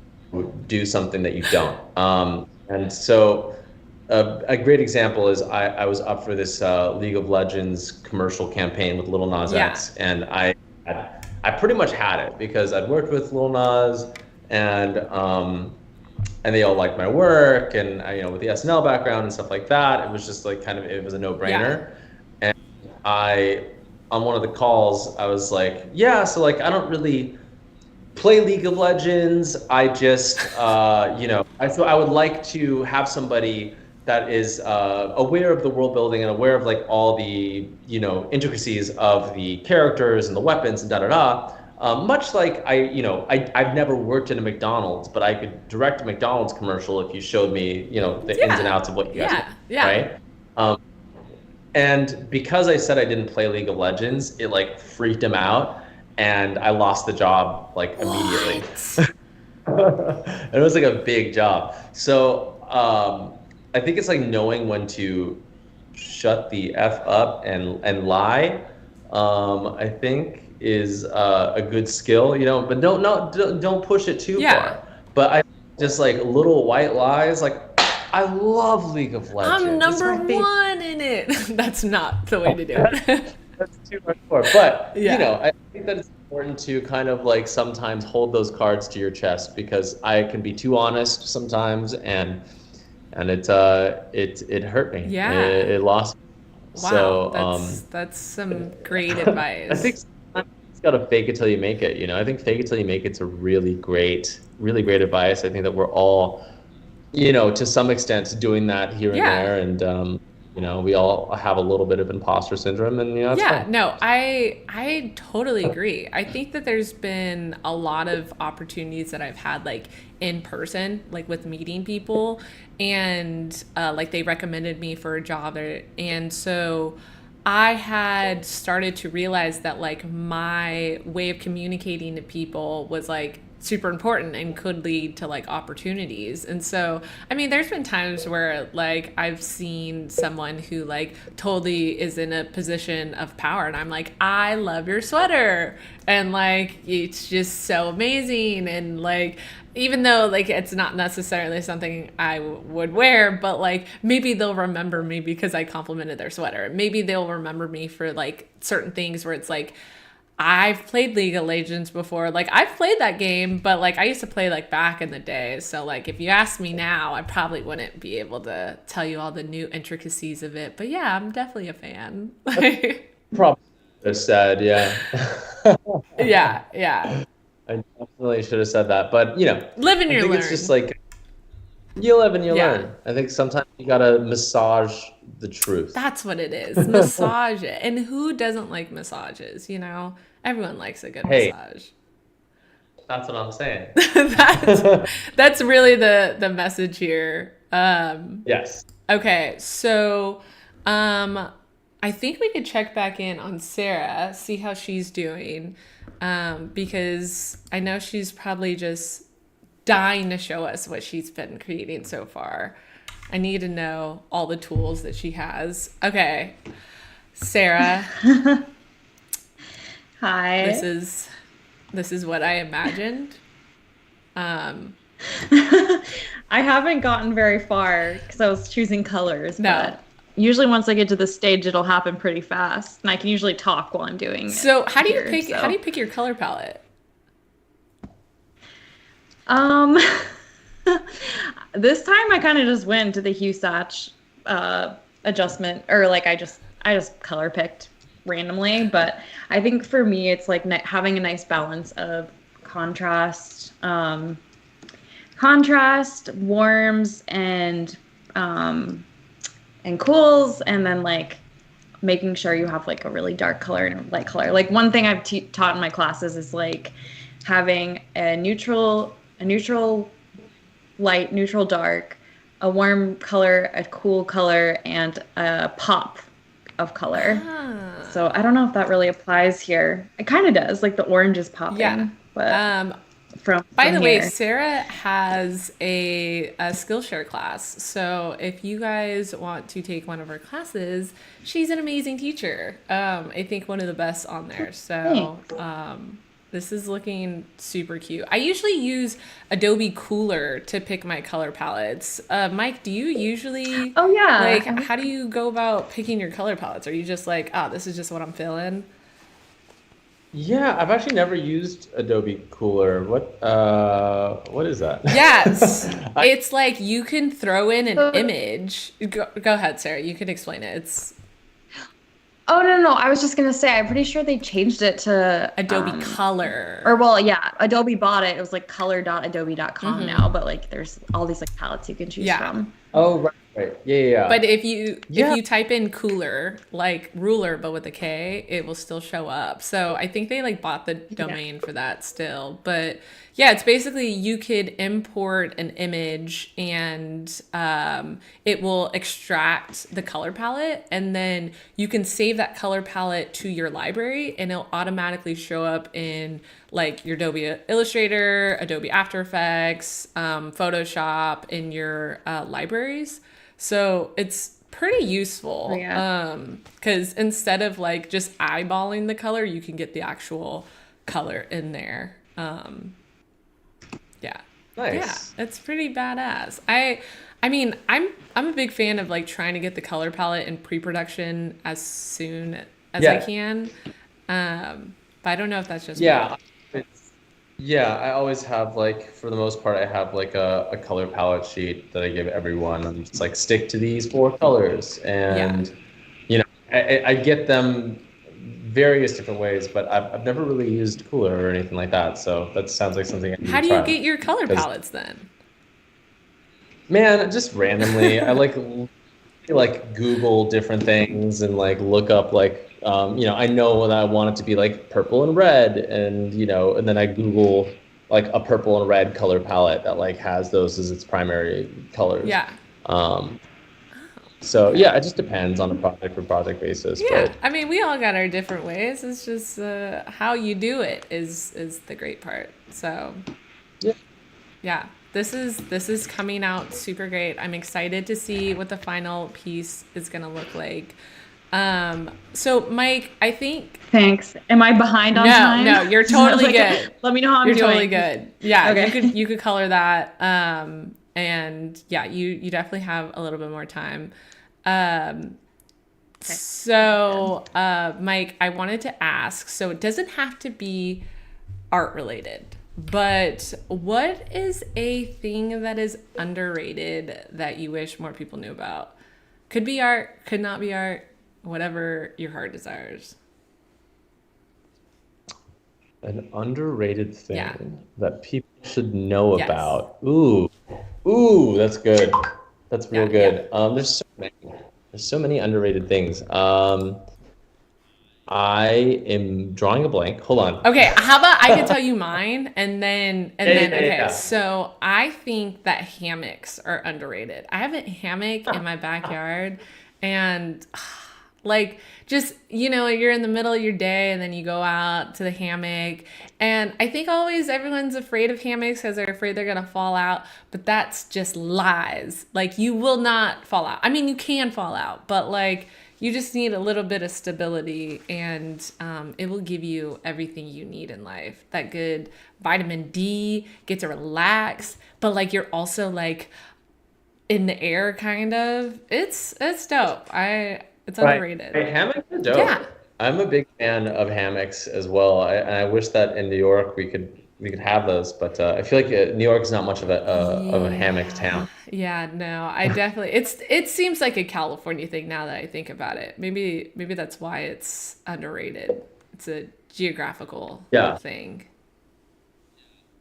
do something that you don't. And so a great example is I was up for this League of Legends commercial campaign with Lil Nas X, and I pretty much had it because I'd worked with Lil Nas and they all liked my work, and with the SNL background and stuff like that, it was just like it was a no-brainer. And on one of the calls, I was like, so like I don't really play League of Legends. I just I would like to have somebody that is aware of the world building and aware of like all the intricacies of the characters and the weapons and da-da-da. Much like I've never worked in a McDonald's, but I could direct a McDonald's commercial if you showed me, the ins and outs of what you guys do, right? And because I said I didn't play League of Legends, it like freaked him out, and I lost the job like immediately. And it was like a big job. So I think it's like knowing when to shut the F up and lie. I think is a good skill, but don't push it too far. But I just like little white lies, like I love League of Legends. I'm number one in it. That's not the way to do it. That's too much more. But I think that it's important to kind of like sometimes hold those cards to your chest, because I can be too honest sometimes, and it hurt me. Yeah. It lost. Wow, So that's some great I think advice. sometimes it's got to fake it till you make it. I think fake it till you make it's a really great advice. I think that we're all, to some extent doing that here and Yeah. there. And, we all have a little bit of imposter syndrome, and, it's Yeah, fine. no, I totally agree. I think that there's been a lot of opportunities that I've had like in person, like with meeting people, and like they recommended me for a job, and so I had started to realize that like my way of communicating to people was like super important and could lead to like opportunities. And so, I mean, there's been times where like I've seen someone who like totally is in a position of power and I'm like, I love your sweater. And like, it's just so amazing. And like, even though like it's not necessarily something I would wear, but like maybe they'll remember me because I complimented their sweater. Maybe they'll remember me for like certain things where it's like, I've played League of Legends before. Like I've played that game, but like I used to play like back in the day. So like if you asked me now, I probably wouldn't be able to tell you all the new intricacies of it. But yeah, I'm definitely a fan. Probably have said, yeah. Yeah, yeah. I definitely should have said that. But, Live and I you think it's just learn. like you live and you Yeah. learn. I think sometimes you got to massage the truth. That's what it is. Massage it. And who doesn't like massages, Everyone likes a good Hey, massage. that's what I'm saying. That's really the message here. Yes. Okay, so I think we could check back in on Sarah, see how she's doing, because I know she's probably just dying to show us what she's been creating so far. I need to know all the tools that she has. Okay, Sarah, Hi. this is what I imagined. I haven't gotten very far because I was choosing colors, No. but usually once I get to the stage, it'll happen pretty fast, and I can usually talk while I'm doing it. So how do you here, pick how do you pick your color palette? Um, this time I kind of just went to the hue satch adjustment, or like I just color picked randomly. But I think for me, it's like having a nice balance of contrast, warms, and cools, and then like making sure you have like a really dark color and a light color. Like one thing I've taught in my classes is like having a neutral light, neutral dark, a warm color, a cool color, and a pop of color. So I don't know if that really applies here. It kind of does, like the orange is popping. Yeah. But By the way, here. Sarah has a Skillshare class. So if you guys want to take one of her classes, she's an amazing teacher. I think one of the best on there. So this is looking super cute. I usually use Adobe Cooler to pick my color palettes. Mike, do you usually? Oh yeah. Like, how do you go about picking your color palettes? Are you just like, this is just what I'm feeling? Yeah, I've actually never used Adobe Cooler. What is that? Yes. It's like you can throw in an image. Go ahead, Sarah. You can explain it. It's Oh no, I was just gonna say I'm pretty sure they changed it to Adobe Color. Or well, yeah, Adobe bought it. It was like color.adobe.com now, but like there's all these like palettes you can choose from. Oh, right. Yeah. But if you type in cooler, like ruler but with a K, it will still show up. So I think they like bought the domain for that still. But yeah, it's basically you could import an image and it will extract the color palette, and then you can save that color palette to your library and it'll automatically show up in like your Adobe Illustrator, Adobe After Effects, Photoshop in your libraries. So it's pretty useful because instead of like just eyeballing the color, you can get the actual color in there. Yeah. Nice. Yeah, it's pretty badass. I mean, I'm a big fan of like trying to get the color palette in pre-production as soon as I can. But I don't know if that's just me. Yeah, I always have like, for the most part, I have like a color palette sheet that I give everyone. I'm just like, stick to these 4 colors, and I get them various different ways, but I've never really used Cooler or anything like that. So that sounds like something I need How to do you try. get your color Because palettes then? man, just randomly, I like Google different things and like look up like I know that I want it to be like purple and red, and and then I Google like a purple and red color palette that like has those as its primary colors. Yeah. Um, so yeah, it just depends on a project per project basis. Yeah, But I mean, we all got our different ways. It's just how you do it is the great part. So yeah, yeah, this is coming out super great. I'm excited to see what the final piece is gonna look like. So Mike, I think Thanks. Am I behind on time? no, you're totally Like, good. let me know how I'm You're doing. totally good. Yeah, Okay. you could color that. And yeah, you definitely have a little bit more time. So, Mike, I wanted to ask, so it doesn't have to be art related, but what is a thing that is underrated that you wish more people knew about? Could be art, could not be art, whatever your heart desires. an underrated thing Yeah. that people should know Yes. about. Ooh, that's good. That's real Yeah, good. There's so many. There's so many underrated things. I am drawing a blank. Hold on. Okay, how about I could tell you mine and then okay. Yeah. So I think that hammocks are underrated. I have a hammock in my backyard and like just you're in the middle of your day and then you go out to the hammock, and I think always everyone's afraid of hammocks because they're afraid they're gonna fall out, but that's just lies. Like you will not fall out. I mean, you can fall out, but like you just need a little bit of stability, and it will give you everything you need in life. That good vitamin D, get to relax, but like you're also like in the air kind of. It's dope. It's underrated. Right. Hammocks are dope. Yeah. I'm a big fan of hammocks as well. And I wish that in New York we could have those, but I feel like New York is not much of a hammock town. Yeah, no, I definitely it seems like a California thing now that I think about it. Maybe that's why it's underrated. It's a geographical Yeah. thing.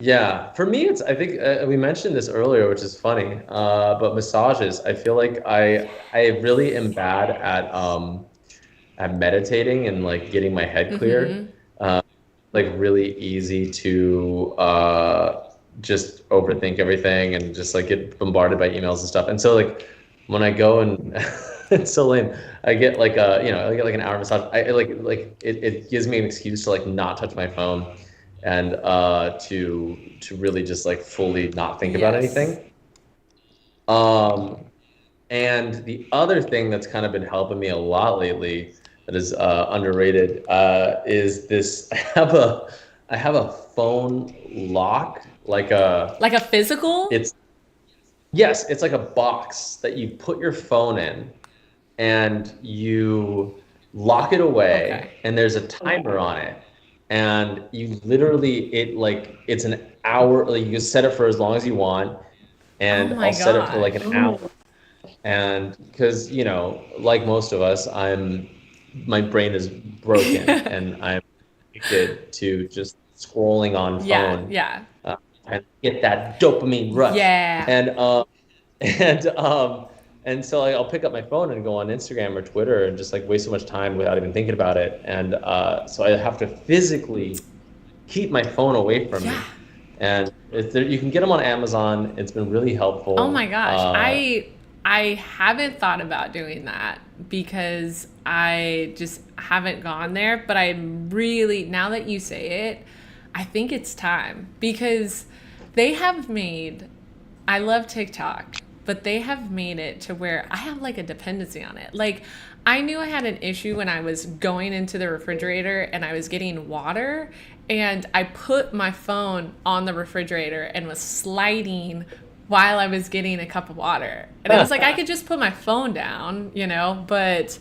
Yeah, for me, I think we mentioned this earlier, which is funny. But massages, I feel like I really am bad at meditating and like getting my head clear. Like really easy to just overthink everything and just like get bombarded by emails and stuff. And so like when I go and it's so lame, I get like I get like an hour massage. It gives me an excuse to like not touch my phone and to really just like fully not think about Yes. anything. And the other thing that's kind of been helping me a lot lately that is underrated is this. I have a phone lock, like Like a physical? it's it's like a box that you put your phone in and you lock it away, Okay. and there's a timer on it, and you literally it's an hour. Like you can set it for as long as you want, and Oh my I'll set it for like gosh. an hour. And because like most of us, my brain is broken and I'm addicted to just scrolling on Yeah, phone yeah. and get that dopamine rush. Yeah. And so like, I'll pick up my phone and go on Instagram or Twitter and just like waste so much time without even thinking about it. And so I have to physically keep my phone away from me. Yeah. And you can get them on Amazon. It's been really helpful. Oh my gosh. I haven't thought about doing that because I just haven't gone there, but I'm really, now that you say it, I think it's time because they have made, I love TikTok, but they have made it to where I have like a dependency on it. Like I knew I had an issue when I was going into the refrigerator and I was getting water, and I put my phone on the refrigerator and was sliding while I was getting a cup of water. And I was like, I could just put my phone down, but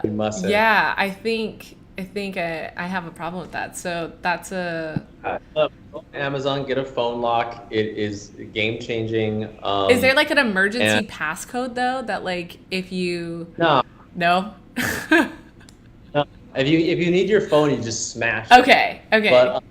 You mustn't. yeah, I think I have a problem with that. So that's a. Go on Amazon, get a phone lock. It is game changing. Is there like an emergency and- passcode though that like if you No, no? No, if you need your phone, you just smash it. Okay. But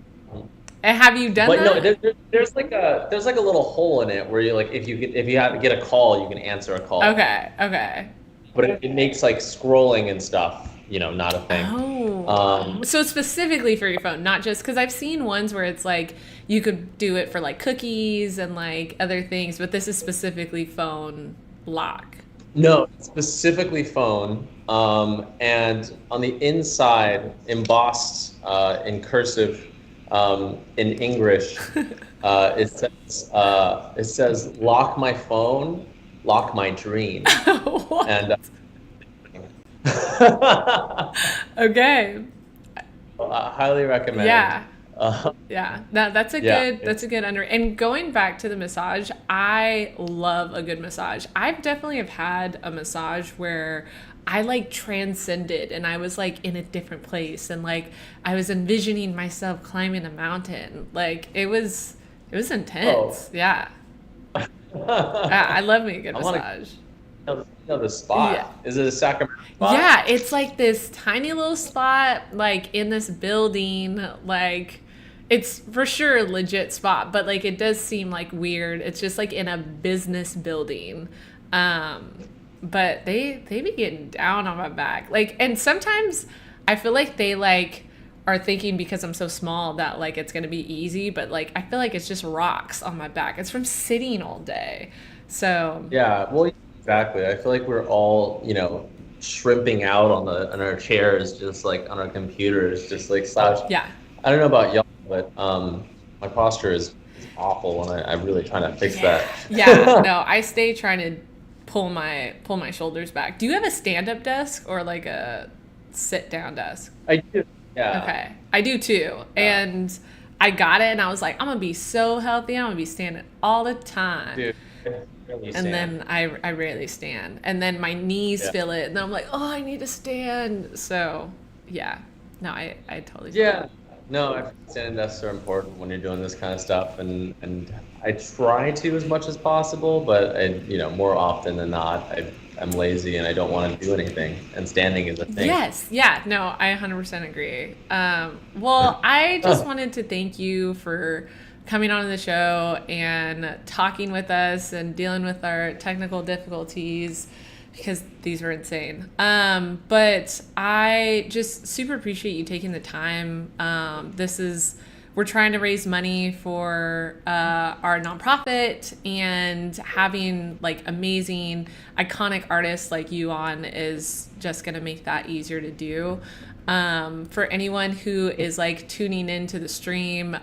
And have you done but no, that? there's like a little hole in it where you like if you have to get a call, you can answer a call. Okay. But it makes like scrolling and stuff, not a thing. Oh, so specifically for your phone, not just because I've seen ones where it's like you could do it for like cookies and like other things, but this is specifically phone lock. No, specifically phone. And on the inside, embossed in cursive, in English, it says lock my phone, lock my dream. What? And Okay. highly recommend. Yeah. Uh, Yeah, that's a yeah. good under. And going back to the massage, I love a good massage. I've definitely have had a massage where I like transcended and I was like in a different place and like I was envisioning myself climbing a mountain. Like it was intense. Oh. Yeah. I love me a good I wanna massage. know the spot. Yeah. Is it a Sacramento spot? Yeah, it's like this tiny little spot, like in this building. Like, it's for sure a legit spot, but like it does seem like weird. It's just like in a business building. But they be getting down on my back. Like, and sometimes I feel like they like are thinking because I'm so small that like it's gonna be easy, but like I feel like it's just rocks on my back. It's from sitting all day. So Yeah, well, exactly. I feel like we're all, shrimping out on our chairs, just like on our computers, just like slouch. yeah. I don't know about y'all, but my posture is awful, and I'm really trying to fix that. Yeah, no, I stay trying to pull my shoulders back. Do you have a stand-up desk or like a sit-down desk? I do. Yeah. Okay, I do too. And I got it, and I was like, I'm gonna be so healthy. I'm gonna be standing all the time. Dude, really And stand. then I rarely stand, and then my knees feel it, and then I'm like, oh, I need to stand. So yeah, no, I totally feel Yeah. it. No, I think standing desks are important when you're doing this kind of stuff, and I try to as much as possible, but more often than not, I'm lazy and I don't want to do anything, and standing is a thing. Yes, yeah, no, I 100% agree. Well, I just wanted to thank you for coming on the show and talking with us and dealing with our technical difficulties because these were insane. But I just super appreciate you taking the time. We're trying to raise money for our nonprofit, and having like amazing, iconic artists like you on is just going to make that easier to do. For anyone who is like tuning into the stream,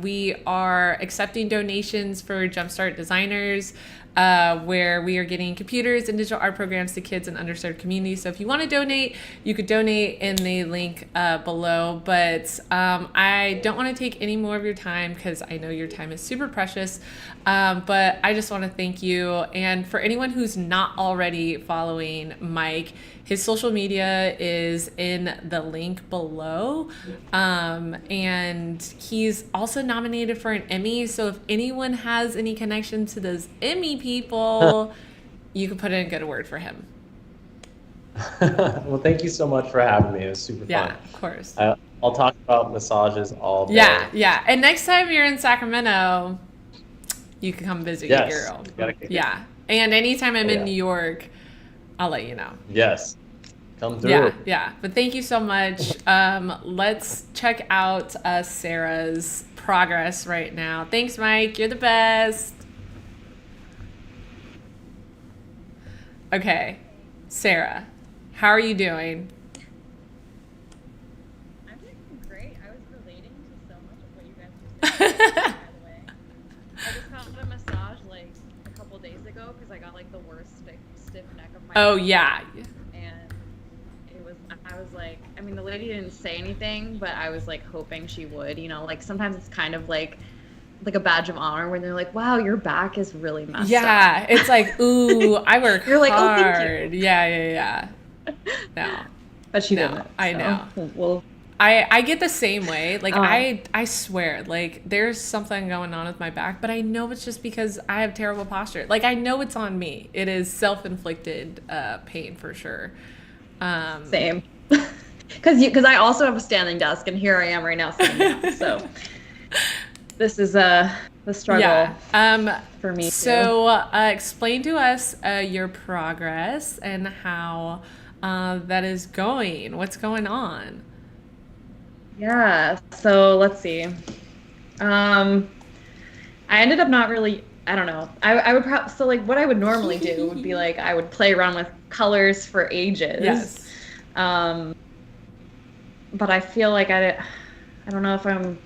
we are accepting donations for Jumpstart Designers, where we are getting computers and digital art programs to kids in underserved communities. So if you want to donate, you could donate in the link below. But I don't want to take any more of your time because I know your time is super precious. But I just want to thank you. And for anyone who's not already following Mike, his social media is in the link below. And he's also nominated for an Emmy. So if anyone has any connection to those Emmy people, you can put in a good word for him. Well, thank you so much for having me. It was super Yeah, fun. of course. I'll talk about massages all day. Yeah. And next time you're in Sacramento, you can come visit Yes. your girl. You gotta kick it. Yeah. And anytime I'm Oh, in yeah. New York, I'll let you know. Yes. Come through. Yeah. But thank you so much. Let's check out Sarah's progress right now. Thanks, Mike. You're the best. Okay, Sarah, how are you doing? I'm doing great. I was relating to so much of what you guys were saying, by the way. I just got a massage like a couple days ago because I got like the worst stiff neck of my Oh, life. yeah. And I was like, I mean, the lady didn't say anything, but I was like hoping she would, like sometimes it's kind of like a badge of honor when they're like, wow, your back is really messed up. Yeah, it's like, ooh, I work You're like, hard. oh, thank you. Yeah. No, But she No, didn't. I so know. We'll I get the same way. Like, I swear, like, there's something going on with my back, but I know it's just because I have terrible posture. Like, I know it's on me. It is self-inflicted pain for sure. Same. Because I also have a standing desk, and here I am right now sitting down. So this is the struggle for me. So explain to us your progress and how that is going. What's going on? Yeah. So let's see. I ended up not really. I don't know. I would probably so like what I would normally do would be like I would play around with colors for ages. Yes. But I feel like I don't know if I'm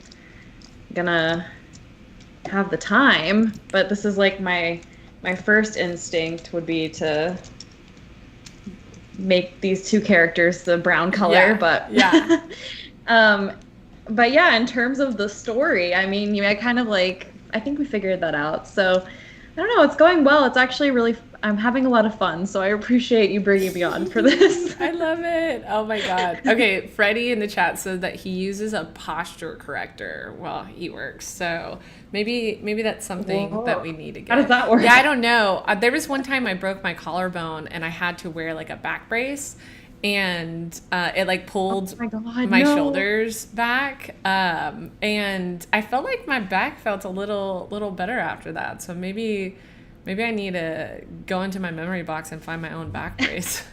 gonna have the time. But this is like my first instinct would be to make these two characters the brown color. But but yeah, in terms of the story, I mean, I kind of like I think we figured that out. So I don't know. It's going well. It's actually really. I'm having a lot of fun, so I appreciate you bringing me on for this. I love it. Oh my God. Okay, Freddie in the chat said that he uses a posture corrector while he works. So maybe that's something that we need to get. How does that work? Yeah, I don't know. There was one time I broke my collarbone and I had to wear like a back brace, and it like pulled my shoulders back, and I felt like my back felt a little better after that. So maybe I need to go into my memory box and find my own back brace.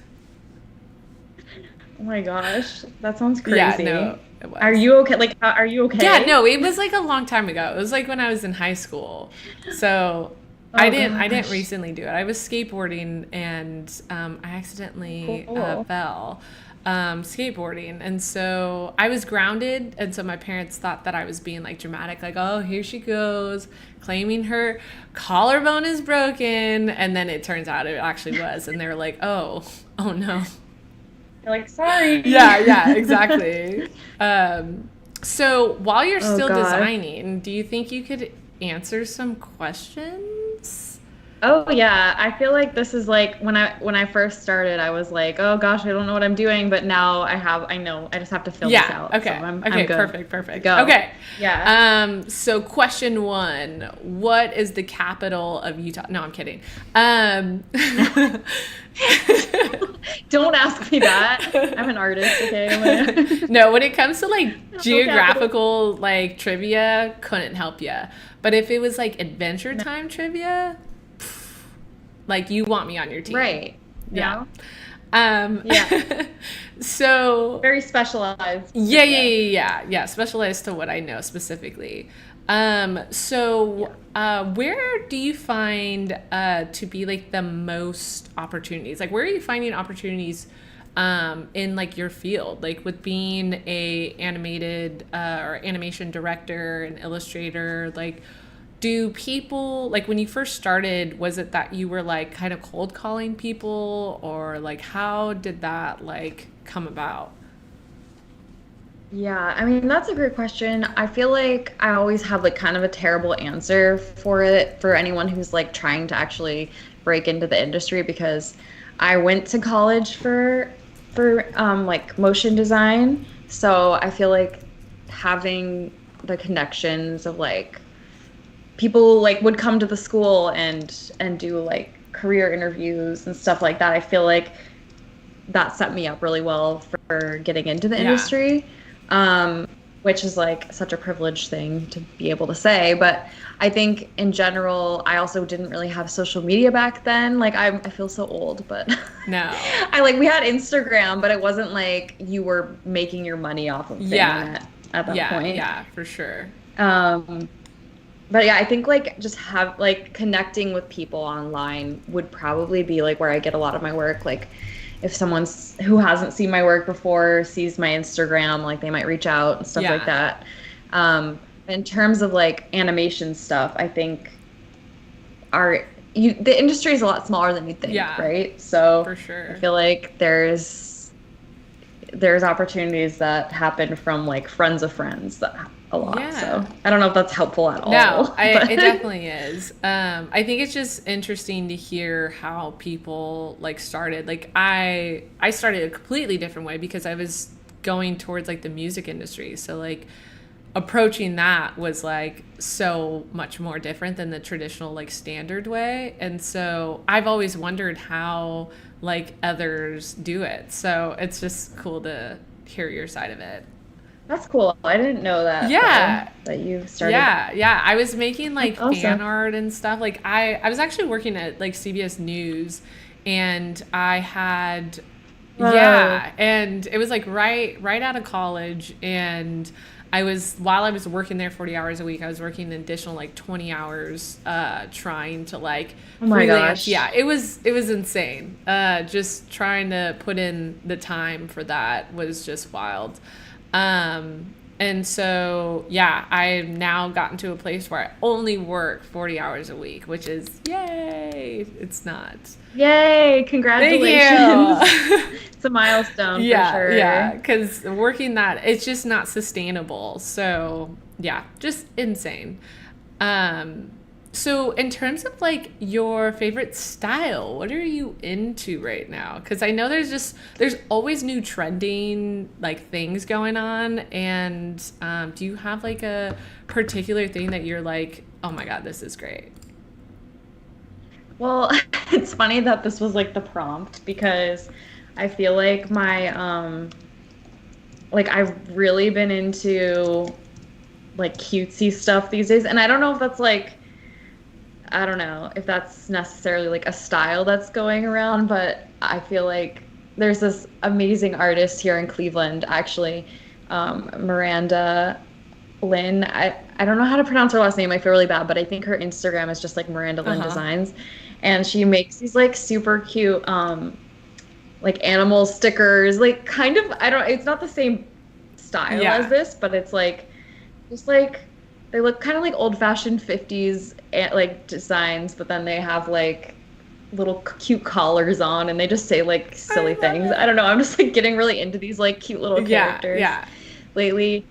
Oh my gosh, that sounds crazy. Yeah, no, it was. Are you okay? Like, are you okay? Yeah, no, it was like a long time ago. It was like when I was in high school. So I didn't recently do it. I was skateboarding and I accidentally fell skateboarding, and so I was grounded, and so my parents thought that I was being like dramatic, like, oh, here she goes claiming her collarbone is broken, and then it turns out it actually was, and they were like, oh no. You're like, sorry. Yeah, exactly. So while you're still designing, do you think you could answer some questions? Oh yeah, I feel like this is like when I first started, I was like, oh gosh, I don't know what I'm doing, but now I know, I just have to fill this out. Okay. So I'm good. Perfect. Go. Okay. Yeah. So question 1, what is the capital of Utah? No, I'm kidding. Don't ask me that. I'm an artist, okay? No, when it comes to like geographical like trivia, couldn't help you. But if it was like Adventure Time trivia, like you want me on your team. Right. Yeah. Yeah. So very specialized. Yeah. Specialized to what I know specifically. So where do you find to be like the most opportunities? Like where are you finding opportunities in like your field, like with being a animated or animation director and illustrator? Like, do people, like when you first started, was it that you were like kind of cold calling people, or like how did that like come about? Yeah, I mean, that's a great question. I feel like I always have like kind of a terrible answer for it for anyone who's like trying to actually break into the industry, because I went to college for like motion design. So I feel like having the connections of like people like would come to the school and do like career interviews and stuff like that. I feel like that set me up really well for getting into the industry. Which is like such a privileged thing to be able to say. But I think in general, I also didn't really have social media back then. Like I feel so old, but no, we had Instagram, but it wasn't like you were making your money off of the internet at that point. Yeah, for sure. But yeah, I think like just have like connecting with people online would probably be like where I get a lot of my work. Like if someone who hasn't seen my work before sees my Instagram, like they might reach out and stuff like that. In terms of like animation stuff, I think the industry is a lot smaller than you think, right? So for sure. I feel like there's opportunities that happen from like friends of friends a lot. Yeah. So I don't know if that's helpful at all. No, it definitely is. I think it's just interesting to hear how people like started. Like I started a completely different way because I was going towards like the music industry. So like approaching that was like so much more different than the traditional like standard way. And so I've always wondered how like others do it. So it's just cool to hear your side of it. That's cool. I didn't know that. Yeah. That you started. Yeah. I was making like That's awesome. fan art and stuff. Like I was actually working at like CBS News, and I had Whoa. and it was like right out of college, and while I was working there 40 hours a week, I was working an additional like 20 hours trying to like Oh my freelance. gosh. Yeah, it was insane. Just trying to put in the time for that was just wild. And so, yeah, I've now gotten to a place where I only work 40 hours a week, which is yay. It's not. Yay! Congratulations. Thank you. It's a milestone for sure. Yeah, because working that, it's just not sustainable. So, yeah, just insane. So in terms of like your favorite style, what are you into right now? Because I know there's always new trending like things going on, and do you have like a particular thing that you're like, oh my God, this is great? Well, it's funny that this was like the prompt, because I feel like my like I've really been into like cutesy stuff these days, and I don't know if that's like, I don't know if that's necessarily like a style that's going around, but I feel like there's this amazing artist here in Cleveland, actually, Miranda Lynn. I don't know how to pronounce her last name. I feel really bad, but I think her Instagram is just like Miranda Lynn Designs, and she makes these like super cute like animal stickers, like kind of, it's not the same style as this, but it's like just like they look kind of like old-fashioned 50s like designs, but then they have like little cute collars on, and they just say like silly things. I don't know. I'm just like getting really into these like cute little characters lately.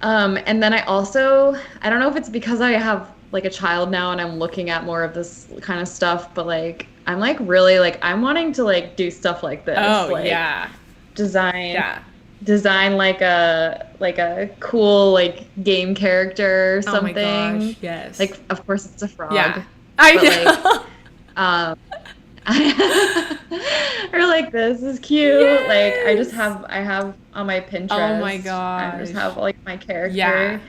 And then I don't know if it's because I have like a child now and I'm looking at more of this kind of stuff, but like I'm like really like I'm wanting to like do stuff like this. Oh, like, yeah. Design like a cool like game character or something. Oh my gosh, yes. Like of course it's a frog. Yeah. I know. Or like this is cute. Yes. Like I have on my Pinterest. Oh my gosh. I just have like my character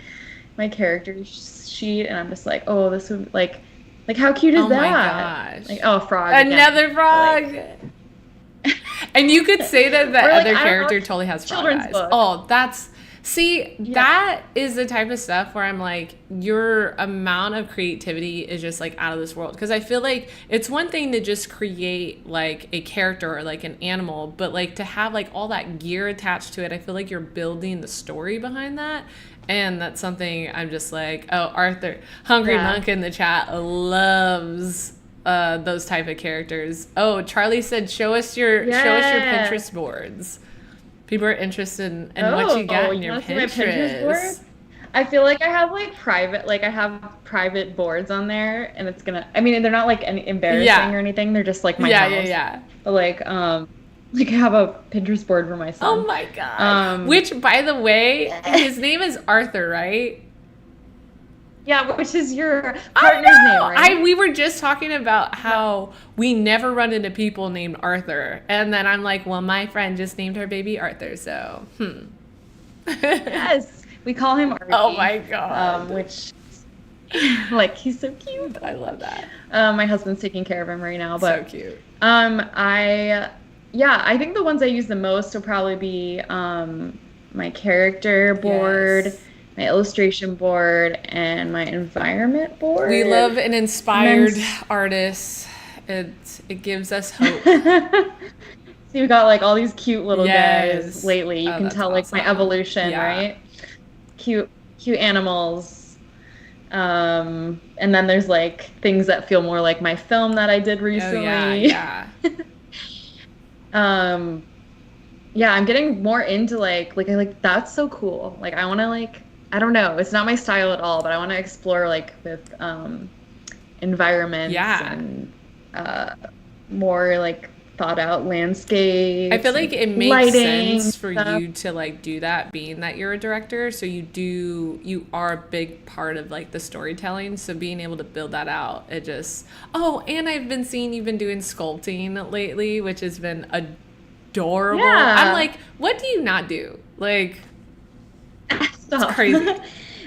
sheet, and I'm just like, oh, this would like how cute is that? Oh my gosh. Like, oh, a frog. Another again. frog. Like, and you could say that the like, other character totally has frog eyes. Book. Oh, that is the type of stuff where I'm like, your amount of creativity is just like out of this world. Because I feel like it's one thing to just create like a character or like an animal, but like to have like all that gear attached to it, I feel like you're building the story behind that. And that's something I'm just like, oh, Arthur, Hungry Monk in the chat loves those type of characters. Oh, Charlie said, show us your Pinterest boards. People are interested in what you got in your Pinterest board? I feel like I have private boards on there, and it's gonna, I mean, they're not like any embarrassing or anything. They're just like my house. Yeah. But like I have a Pinterest board for my son. Oh my God. Which, by the way, his name is Arthur, right? Yeah, which is your partner's name, right? We were just talking about how we never run into people named Arthur. And then I'm like, well, my friend just named her baby Arthur, so, Yes, we call him Arthur. Oh my God. Which, like, he's so cute. I love that. My husband's taking care of him right now. But, so cute. I think the ones I use the most will probably be my character board. Yes. My illustration board, and my environment board. We love an inspired artist. It gives us hope. So you've got like all these cute little guys lately. You can tell like my evolution, right? Cute animals. And then there's like things that feel more like my film that I did recently. Oh, yeah, I'm getting more into like that's so cool. Like I want to like, I don't know. It's not my style at all, but I want to explore like with environments and more like thought out landscapes. I feel like it makes lighting sense for stuff. you to like do that, being that you're a director. So you are a big part of like the storytelling. So being able to build that out, it just, oh, and I've been seeing you've been doing sculpting lately, which has been adorable. Yeah. I'm like, what do you not do? Like, Stop. it's crazy.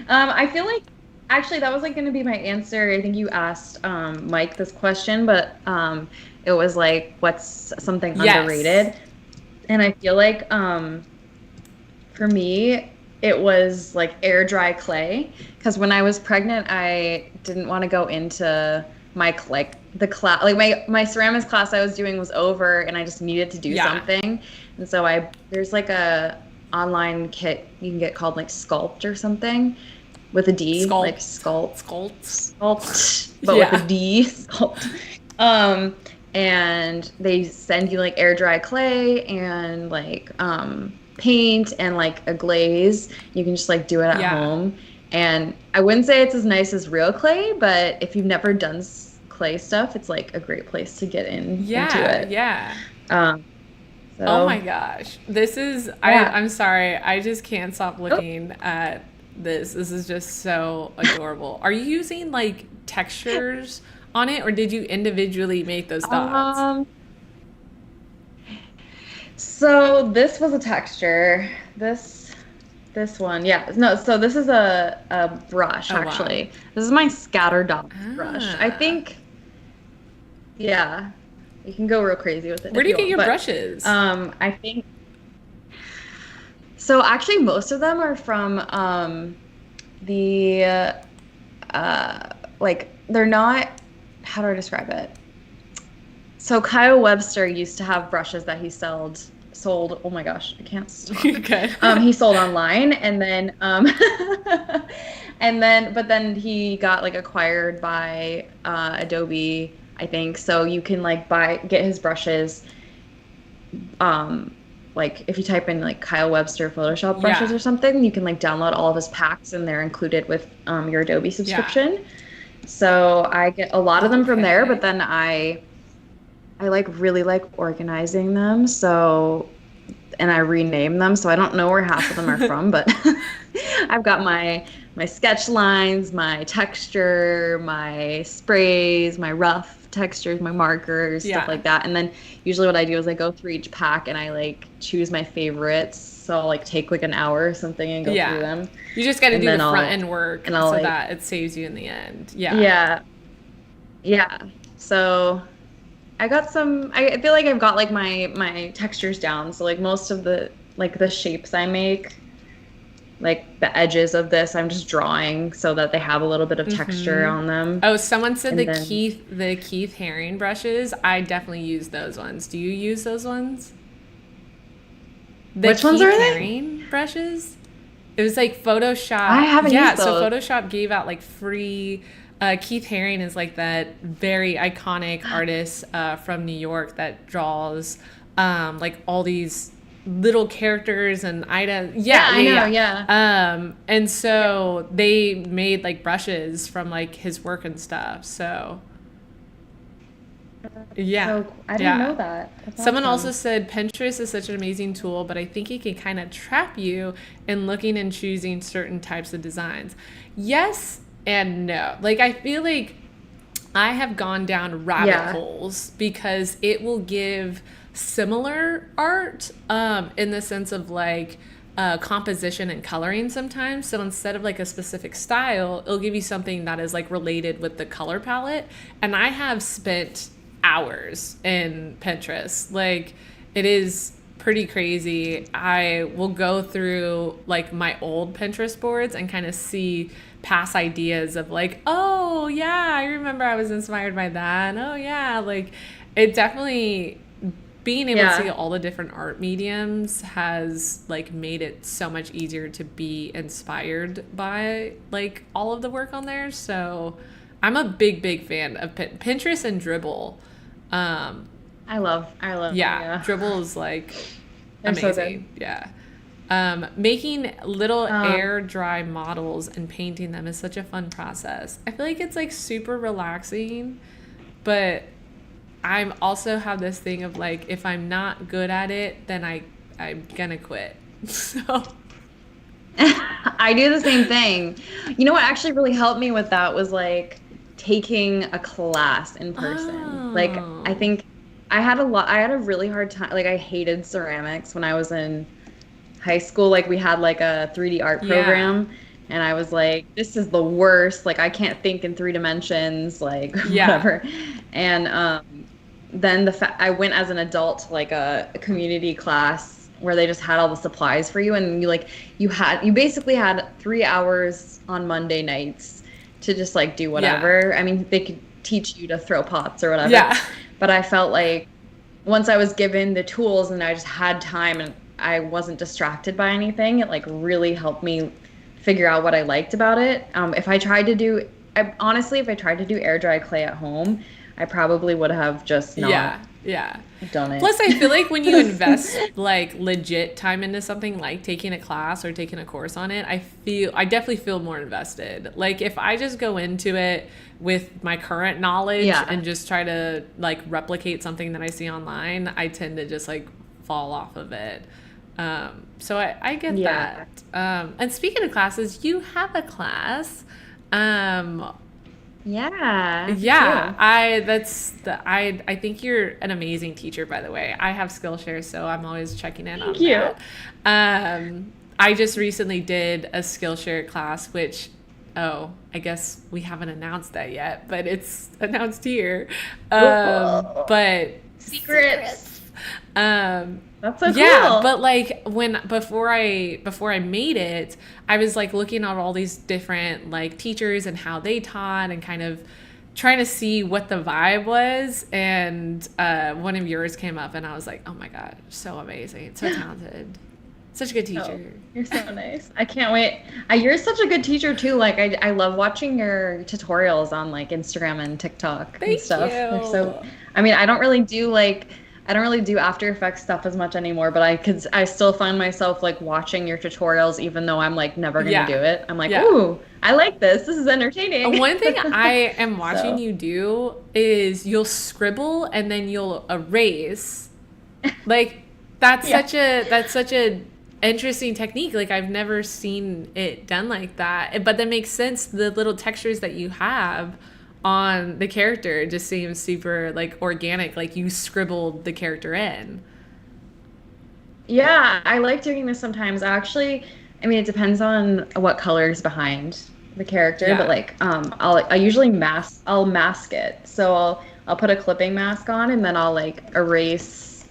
I feel like actually that was like going to be my answer. I think you asked Mike this question, but it was like, what's something Yes. underrated? And I feel like for me, it was like air dry clay, because when I was pregnant, I didn't want to go into my like the class, like my ceramics class I was doing was over, and I just needed to do something, and so there's like a online kit you can get called like Sculpt or something with a D, Sculpt. like Sculpt, but Yeah. with a D, Sculpt. And they send you like air dry clay and like paint and like a glaze. You can just like do it at home. And I wouldn't say it's as nice as real clay, but if you've never done clay stuff, it's like a great place to get into it. Yeah. So, Oh my gosh. This is, I'm sorry. I just can't stop looking at this. This is just so adorable. Are you using like textures on it, or did you individually make those dots? So this was a texture. This one, yeah. No, so this is a brush, actually. Wow. This is my scatter dot brush. I think, yeah, you can go real crazy with it. Where do you get your brushes? I think, so actually most of them are from like, they're not, how do I describe it? So Kyle Webster used to have brushes that he sold. Oh my gosh, I can't stop. Okay. He sold online, and then but then he got like acquired by Adobe, I think. So you can like get his brushes. Like if you type in like Kyle Webster Photoshop brushes or something, you can like download all of his packs, and they're included with your Adobe subscription. Yeah. So I get a lot of them from there, but then I like really like organizing them. So, and I rename them. So I don't know where half of them are from, but I've got my sketch lines, my texture, my sprays, my rough textures, my markers, stuff like that. And then usually what I do is I go through each pack and I like choose my favorites. So I'll like take like an hour or something and go through them. You just got to do the front end work so like, that it saves you in the end. Yeah. So I got I feel like I've got like my textures down. So like most of the shapes I make, like the edges of this, I'm just drawing so that they have a little bit of texture on them. Oh, someone said the Keith Haring brushes. I definitely use those ones. Do you use those ones? Which ones are they? Haring brushes. It was like Photoshop. I haven't used those. So Photoshop gave out like free. Keith Haring is like that very iconic artist from New York that draws like all these little characters and items. And so they made like brushes from like his work and stuff. So I didn't know that. That's Someone awesome. also said Pinterest is such an amazing tool, but I think it can kind of trap you in looking and choosing certain types of designs. Yes and no. Like, I feel like I have gone down rabbit holes because it will give similar art in the sense of like composition and coloring sometimes. So instead of like a specific style, it'll give you something that is like related with the color palette. And I have spent hours in Pinterest. Like, it is pretty crazy. I will go through like my old Pinterest boards and kind of see past ideas of like, oh yeah, I remember I was inspired by that. And, oh yeah, like it definitely, being able to see all the different art mediums has like made it so much easier to be inspired by like all of the work on there. So I'm a big fan of Pinterest and Dribbble. I love. Yeah, Dribbble is like amazing. So making little air dry models and painting them is such a fun process. I feel like it's like super relaxing, but I'm also have this thing of like, if I'm not good at it, then I'm gonna quit. So I do the same thing. You know what actually really helped me with that was like taking a class in person. Like I oh think I had a really hard time. Like I hated ceramics when I was in high school. Like we had like a 3D art yeah, program and I was like, this is the worst. Like I can't think in 3 dimensions, like yeah, whatever. And then I went as an adult to like a community class where they just had all the supplies for you and you basically had 3 hours on Monday nights to just like do yeah, whatever. I mean, they could teach you to throw pots or whatever, yeah, but I felt like once I was given the tools and I just had time and I wasn't distracted by anything, it like really helped me figure out what I liked about it. Honestly, if I tried to do air dry clay at home, I probably would have just not yeah, yeah. done it. Plus, I feel like when you invest like legit time into something like taking a class or taking a course on it, I definitely feel more invested. Like if I just go into it with my current knowledge Yeah. and just try to like replicate something that I see online, I tend to just like fall off of it. So I get Yeah. that. And speaking of classes, you have a class. Um, Yeah. Me yeah, too. I think you're an amazing teacher, by the way. I have Skillshare, so I'm always checking in Thank on you. that. I just recently did a Skillshare class, which, oh, I guess we haven't announced that yet, but it's announced here. Whoa. But Secrets. um, That's so yeah, cool. but like before I made it, I was like looking at all these different like teachers and how they taught and kind of trying to see what the vibe was. And one of yours came up, and I was like, oh my god, so amazing, so talented, such a good Oh, teacher. you're so nice. I can't wait. You're such a good teacher too. Like I love watching your tutorials on like Instagram and TikTok and Thank stuff. They're so, you. I mean, I don't really do After Effects stuff as much anymore, but I still find myself like watching your tutorials even though I'm like never gonna do Yeah, it. I'm like, yeah. ooh, I like this. This is entertaining. One thing I am watching So, you do is you'll scribble and then you'll erase. Like yeah. that's such a interesting technique. Like I've never seen it done like that. But that makes sense. The little textures that you have on the character just seems super like organic. Like you scribbled the character in. Yeah, I like doing this sometimes. Actually, I mean, it depends on what color is behind the character, but Yeah. like, I usually I'll mask it. So I'll put a clipping mask on and then I'll like erase,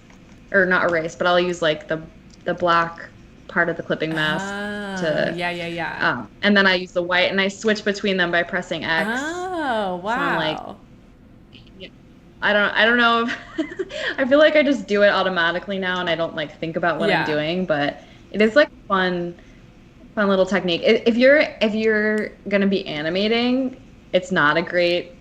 or not erase, but I'll use like the black part of the clipping mask Oh, to, yeah, yeah, yeah. and then I use the white and I switch between them by pressing X. Oh, So I'm like, wow. yeah, I don't know if I feel like I just do it automatically now and I don't like think about what I'm Yeah. doing, but it is like fun little technique. If you're gonna be animating, it's not a great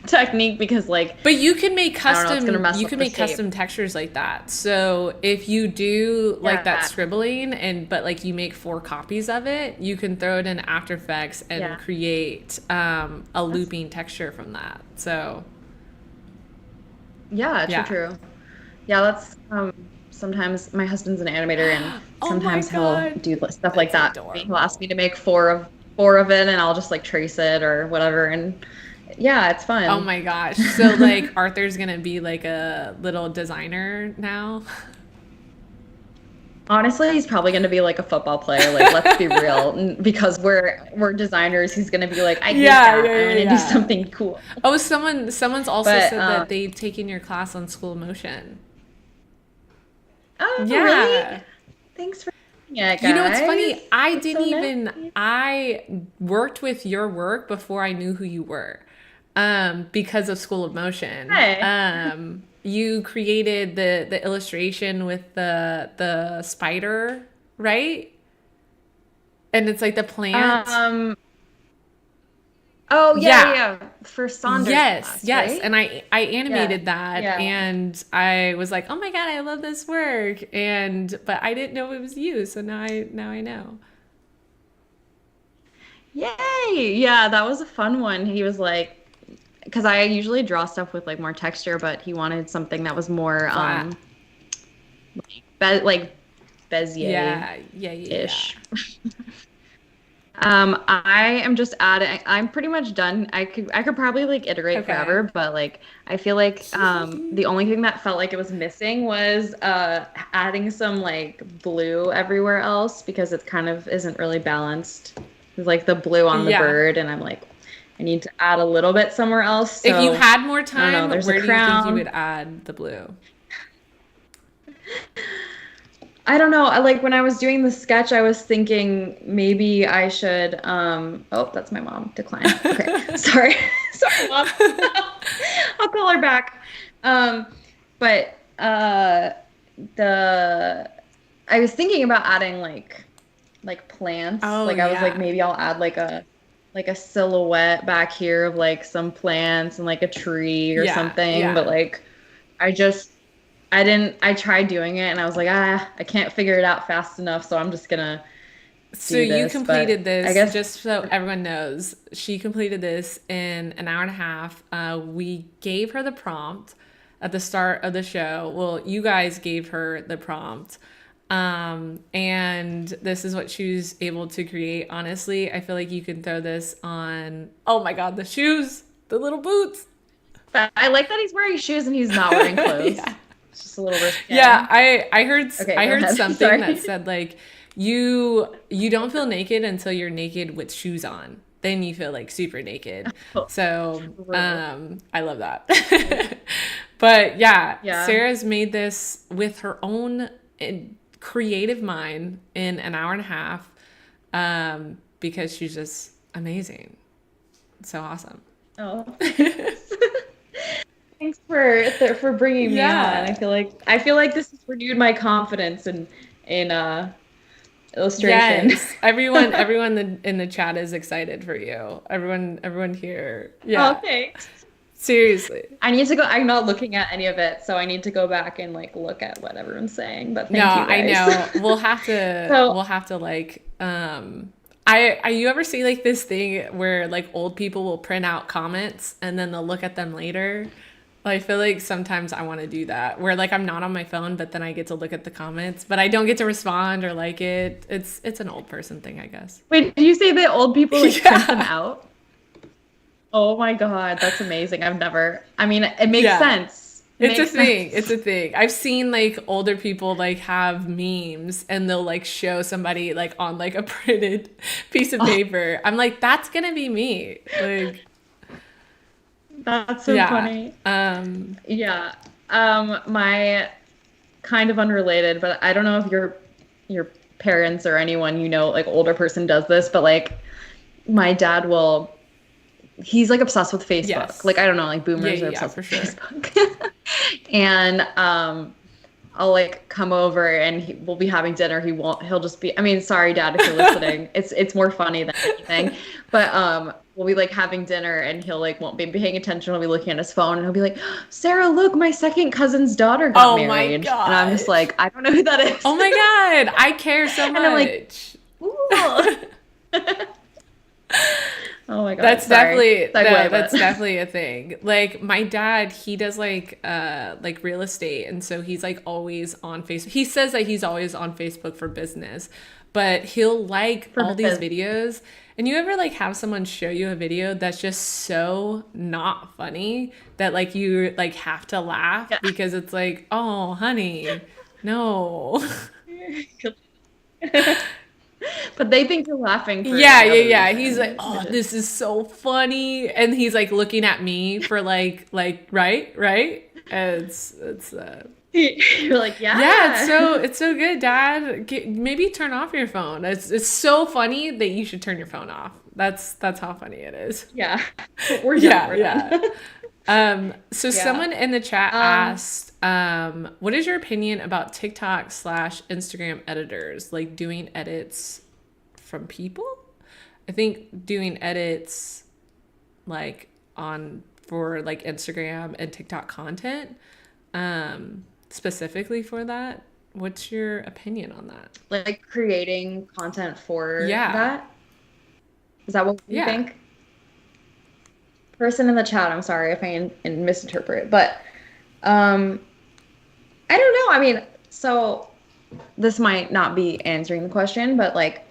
technique because like But you can make I don't know, it's gonna custom mess you up can the make shape. custom textures like that. So if you do like that Yeah, scribbling but like you make 4 copies of it, you can throw it in After Effects and yeah, create a that's looping texture from that. So yeah, true, yeah. true. Yeah, that's sometimes my husband's an animator and Oh my sometimes he'll God. do stuff like That's that. He'll adorable. ask me to make four of it and I'll just like trace it or whatever and yeah, it's Oh fun. my gosh. So like Arthur's gonna be like a little designer now. Honestly, he's probably going to be like a football player. Like, let's be real, because we're designers. He's going to be like, I hate Yeah, that. yeah, I yeah, want to do yeah. something cool. Oh, someone's also But said that they've taken your class on School of Motion. oh, really? Yeah. Thanks for doing it, You know what's guys. funny? I That's didn't so nice. even I worked with your work before I knew who you were. Because of School of Motion. Hey. You created the illustration with the spider, right? And it's like the plant. Um. Oh yeah, yeah, Yeah. yeah. For Saunders Yes, class, yes. right? And I Yeah, animated that yeah. and I was like, "Oh my God, I love this work." And but I didn't know it was you, so now I know. Yay! Yeah, that was a fun one. He was like, because I usually draw stuff with like more texture, but he wanted something that was more Flat. like Yeah, yeah, yeah, Bezier-ish. yeah. I am just adding. I'm pretty much done. I could probably like iterate Okay. forever, but like I feel like the only thing that felt like it was missing was adding some like blue everywhere else because it kind of isn't really balanced. It's like the blue on the Yeah. bird, and I'm like, I need to add a little bit somewhere else. If you So had more I don't know. time, There's where a do you think you would crown. add the blue? I don't know. Like when I was doing the sketch, I was thinking maybe I should oh, that's my mom. Decline. Okay. Sorry. Sorry, mom. I'll call her back. But the I was thinking about adding like plants. Oh, Like I was like yeah. maybe I'll add like a silhouette back here of like some plants and like a tree or Yeah, something. But yeah. like I tried doing it and I was like, I can't figure it out fast enough, so I'm just gonna So do you this. But completed I this, guess just so everyone knows, she completed this in an hour and a half. We gave her the prompt at the start of the show. Well, you guys gave her the prompt. And this is what she was able to create. Honestly, I feel like you can throw this on, oh my God, the shoes, the little boots. I like that he's wearing shoes and he's not wearing clothes. Yeah. It's just a little Yeah, risque. I Okay, go heard ahead. something that Sorry. said like you don't feel naked until you're naked with shoes on. Then you feel like super naked. Oh, So true. I love that. But yeah, Yeah. Sarah's made this with her own creative mind in an hour and a half because she's just amazing. So awesome. Oh, thanks. Thanks for bringing me on. Yeah. I feel like this has renewed my confidence in illustration. Yes, everyone in the chat is excited for you. Everyone here. Oh, Yeah, thanks. seriously. I need to go. I'm not looking at any of it, so I need to go back and like look at what everyone's saying. But No, thank you I guys. know. So, We'll have to like I you ever see like this thing where like old people will print out comments and then they'll look at them later? I feel like sometimes I want to do that where like I'm not on my phone, but then I get to look at the comments, but I don't get to respond or like it. It's an old person thing, I guess. wait, did you say that old people like print them Yeah. out? Oh my God, that's amazing. I've never. I mean, it makes Yeah. sense. It It's a makes thing. sense. It's a thing. I've seen like older people like have memes and they'll like show somebody like on like a printed piece of Oh, paper. I'm like, that's gonna be me. Like, that's so yeah. funny. Yeah. My kind of unrelated, but I don't know if your parents or anyone you know, like older person does this, but like my dad will he's like obsessed with Facebook. Like Yes. I don't know, like Yeah, boomers yeah, are yeah, obsessed for with sure. Facebook. And I'll like come over and we'll be having dinner. He'll just be, I mean, sorry, Dad, if you're listening. It's more funny than anything. But we'll be like having dinner and he'll like won't be paying attention. He'll be looking at his phone and he'll be like, Sarah, look, my second cousin's daughter got Oh my married. And I'm just gosh. like, I don't know who that Oh is. my God. I care so And I'm like, much. ooh. Oh my God, That's sorry. definitely no, Segue, that's but definitely a thing. Like my dad, he does like real estate and so he's like always on Facebook. He says that he's always on Facebook for business, but he'll like for all these biz. videos. And you ever like have someone show you a video that's just so not funny that like you like have to laugh Yeah. because it's like, "Oh, honey, no." But they think you're laughing for Yeah, any yeah, other yeah. He's like, reason, "Oh, which is this is so funny," and he's like looking at me for like right, right. And it's you're like, yeah, yeah. it's so good, Dad. Maybe turn off your phone. It's so funny that you should turn your phone off. That's how funny it is. Yeah. We're done. Yeah, We're yeah. done. So Yeah. someone in the chat Um, asked, what is your opinion about TikTok slash Instagram editors, like doing edits from people? I think doing edits like on for like Instagram and TikTok content, specifically for that. What's your opinion on that? like creating content for Yeah, that. Is that what you yeah. think? person in the chat, I'm sorry if I misinterpret, but um, I don't know. I mean, so this might not be answering the question, but like,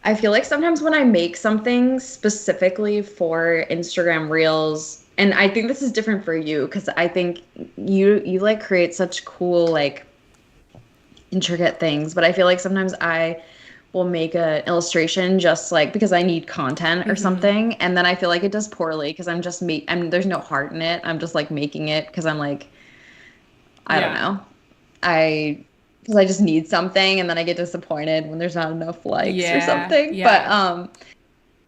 I feel like sometimes when I make something specifically for Instagram Reels, and I think this is different for you because I think you like create such cool like intricate things, but I feel like sometimes I will make an illustration just like because I need content or something, and then I feel like it does poorly because I mean, there's no heart in it. I'm just like making it because I'm like, I don't know. Because I just need something, and then I get disappointed when there's not enough likes or something. Yeah.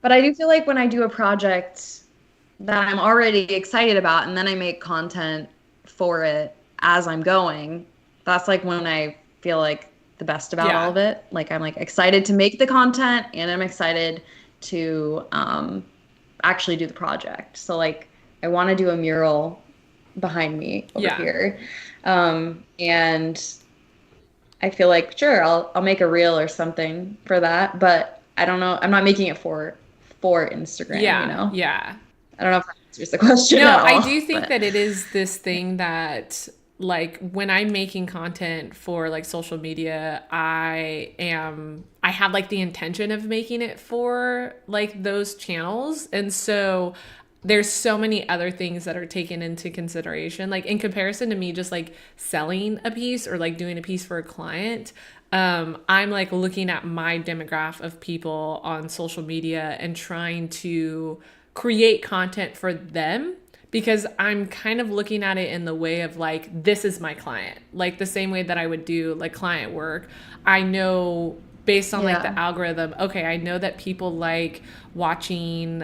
But I do feel like when I do a project that I'm already excited about, and then I make content for it as I'm going, that's like when I feel like the best about all of it. Like I'm like excited to make the content, and I'm excited to actually do the project. So like I want to do a mural behind me over here. And I feel like sure I'll make a reel or something for that, but I don't know. I'm not making it for Instagram, you know? Yeah. I don't know if that answers the question. No, at all, I do think that it is this thing that like when I'm making content for like social media, I have like the intention of making it for like those channels. And so there's so many other things that are taken into consideration, like in comparison to me just like selling a piece or like doing a piece for a client. I'm like looking at my demographic of people on social media and trying to create content for them, because I'm kind of looking at it in the way of like, this is my client, like the same way that I would do like client work. I know based on like the algorithm, okay, I know that people like watching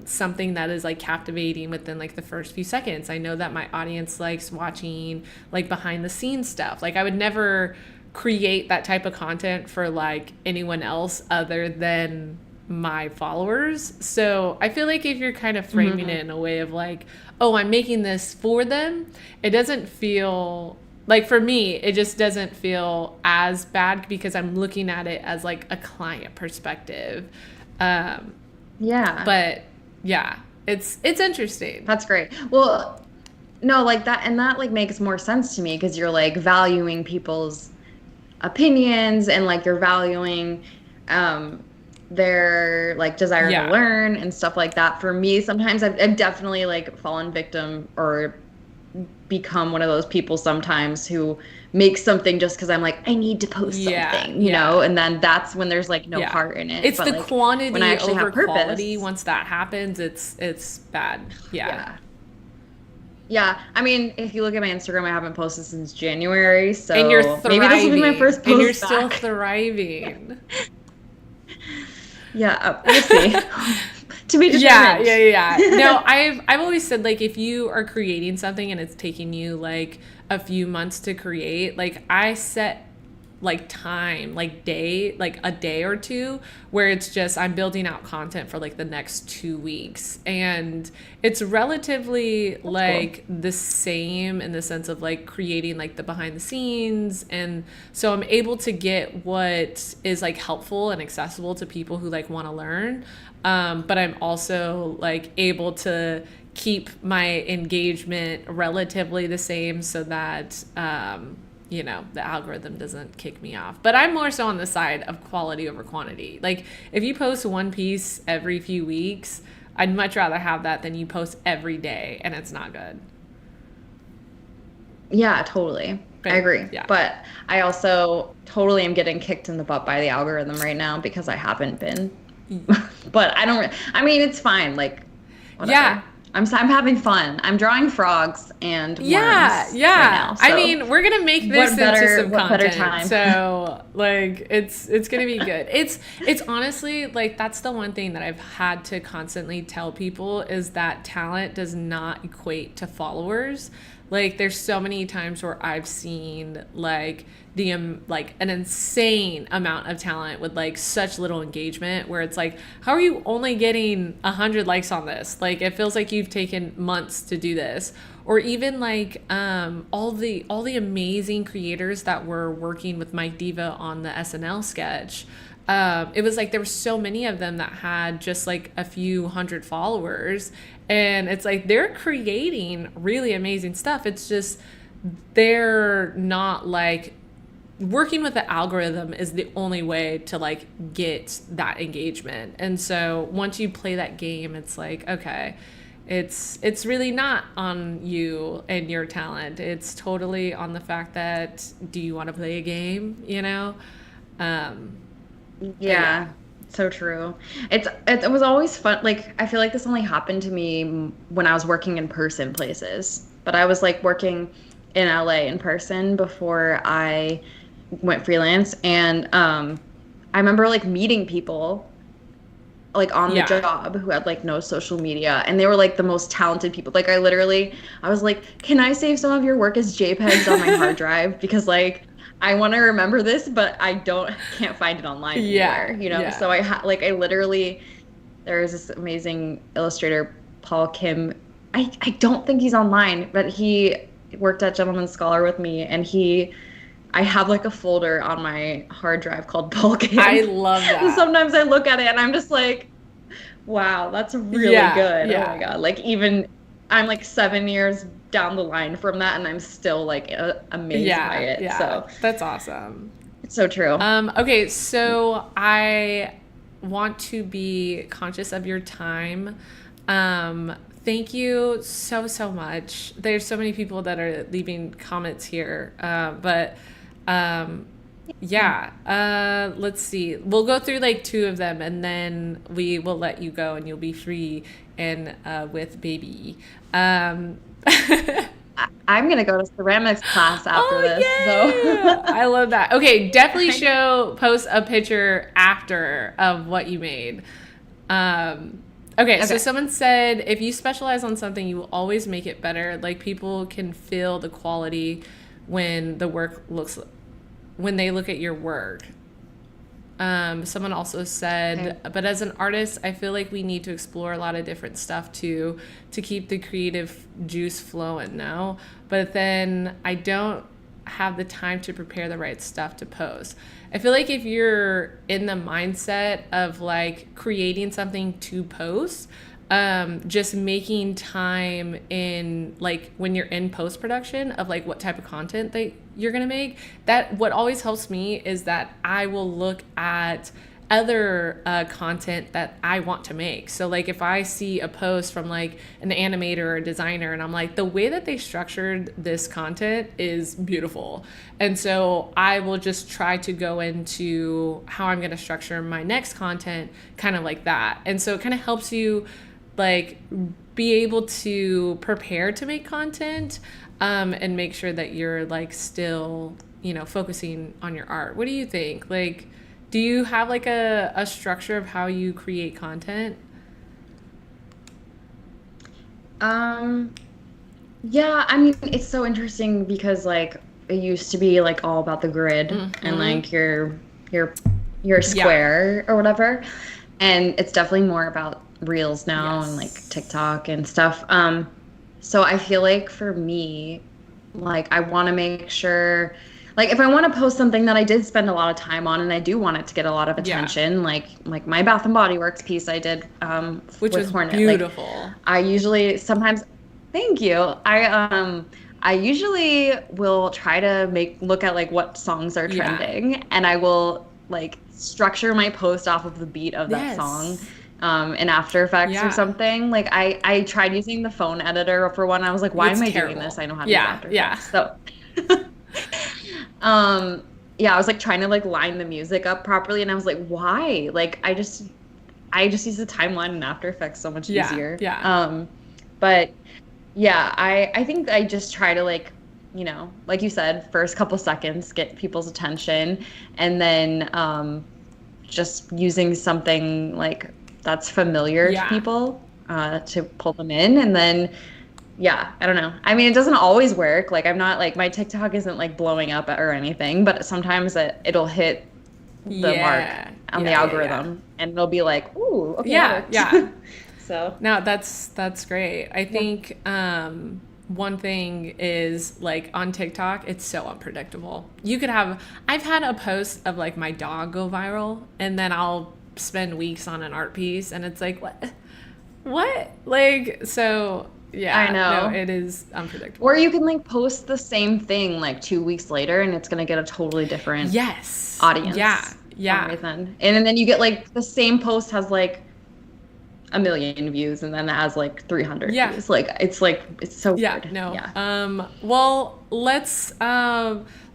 something that is like captivating within like the first few seconds. I know that my audience likes watching like behind the scenes stuff. Like I would never create that type of content for like anyone else other than my followers. So I feel like if you're kind of framing it in a way of like, oh, I'm making this for them, it doesn't feel like, for me, it just doesn't feel as bad because I'm looking at it as like a client perspective. But yeah, it's interesting. That's great. Well, no, like that, and that like makes more sense to me because you're like valuing people's opinions and like you're valuing their like desire to learn and stuff like that. For me, sometimes I've definitely like fallen victim or become one of those people sometimes who make something just because I'm like, I need to post something, you know, and then that's when there's like no heart in it. It's but, the like, quantity when I actually over have purpose, quality. Once that happens, it's bad. Yeah, I mean, if you look at my Instagram, I haven't posted since January, so and you're thriving. Maybe this will be my first post and you're back. still thriving. We'll see. To be determined. Yeah. No, I've always said like if you are creating something and it's taking you like a few months to create, like I set like time, like a day or two where it's just I'm building out content for like the next 2 weeks, and it's relatively like cool. The same in the sense of like creating like the behind the scenes, and so I'm able to get what is like helpful and accessible to people who like want to learn, but I'm also like able to keep my engagement relatively the same so that you know, the algorithm doesn't kick me off. But I'm more so on the side of quality over quantity. Like if you post one piece every few weeks, I'd much rather have that than you post every day and it's not good. Yeah, totally. I agree. Yeah. But I also totally am getting kicked in the butt by the algorithm right now because I haven't been. But I mean, it's fine. Like, whatever. Yeah. I'm having fun. I'm drawing frogs and worms right now, so. I mean, we're gonna make this into some content. So like, it's gonna be good. It's honestly like that's the one thing that I've had to constantly tell people is that talent does not equate to followers. Like there's so many times where I've seen like like an insane amount of talent with like such little engagement where it's like, how are you only getting 100 likes on this? Like it feels like you've taken months to do this. Or even like all the amazing creators that were working with Diva on the SNL sketch. it was like there were so many of them that had just like a few hundred followers, and it's like they're creating really amazing stuff. It's just they're not like working with the algorithm is the only way to like get that engagement. And so once you play that game, it's like, okay, it's really not on you and your talent. It's totally on the fact that, do you want to play a game, you know? Yeah, so true. It was always fun. Like, I feel like this only happened to me when I was working in person places, but I was like working in LA in person before I went freelance. And I remember like meeting people like on the job who had like no social media, and they were like the most talented people. Like I was like, can I save some of your work as JPEGs on my hard drive? Because like I want to remember this, but I can't find it online anywhere, you know? Yeah. So there's this amazing illustrator, Paul Kim. I don't think he's online, but he worked at Gentleman Scholar with me, and I have like a folder on my hard drive called Paul Kim. I love that. And sometimes I look at it and I'm just like, wow, that's really good. Yeah. Oh my God. Like even I'm like 7 years down the line from that, and I'm still like amazed by it. Yeah. So that's awesome. It's so true. Okay. So I want to be conscious of your time. Thank you so much. There's so many people that are leaving comments here. Let's see. We'll go through like 2 of them, and then we will let you go, and you'll be free and with baby. I'm gonna go to ceramics class after this. Yay! So I love that. Okay, definitely post a picture after of what you made. Okay, so someone said, if you specialize on something, you will always make it better. Like, people can feel the quality when they look at your work. Someone also said, but as an artist, I feel like we need to explore a lot of different stuff to keep the creative juice flowing now. But then I don't have the time to prepare the right stuff to post. I feel like if you're in the mindset of like creating something to post, just making time in like when you're in post-production of like what type of content that you're gonna make, that what always helps me is that I will look at other content that I want to make. So like if I see a post from like an animator or a designer, and I'm like, the way that they structured this content is beautiful, and so I will just try to go into how I'm going to structure my next content kind of like that. And so it kind of helps you like be able to prepare to make content, and make sure that you're like still, you know, focusing on your art. What do you think? Like, do you have like a structure of how you create content? Yeah, I mean, it's so interesting because like it used to be like all about the grid and like your square or whatever, and it's definitely more about reels now and like TikTok and stuff. So I feel like for me, like I want to make sure, like if I want to post something that I did spend a lot of time on and I do want it to get a lot of attention, like my Bath and Body Works piece I did, which with was Hornet. beautiful. Like, I usually thank you. I usually will try to look at like what songs are trending, and I will like structure my post off of the beat of that song. In After Effects or something. Like I tried using the phone editor for one. I was like, why am I doing this? I know how to use After Effects. So I was like trying to like line the music up properly, and I was like, why? Like I just use the timeline in After Effects so much easier. But yeah, I think I just try to like, you know, like you said, first couple seconds get people's attention, and then just using something like that's familiar to people to pull them in. And then I don't know, I mean, it doesn't always work. Like I'm not like, my TikTok isn't like blowing up or anything, but sometimes it'll hit the mark on the algorithm, and it'll be like, ooh, okay, yeah. So no, that's great. I think one thing is like on TikTok, it's so unpredictable. I've had a post of like my dog go viral, and then I'll spend weeks on an art piece, and it's like, what? Like, so yeah, I know. no, it is unpredictable. Or you can like post the same thing like 2 weeks later, and it's gonna get a totally different Yes. audience. Yeah. Yeah. And then you get like the same post has like 1 million views, and then it has like 300 views. Like it's so weird. No. Yeah. Well, let's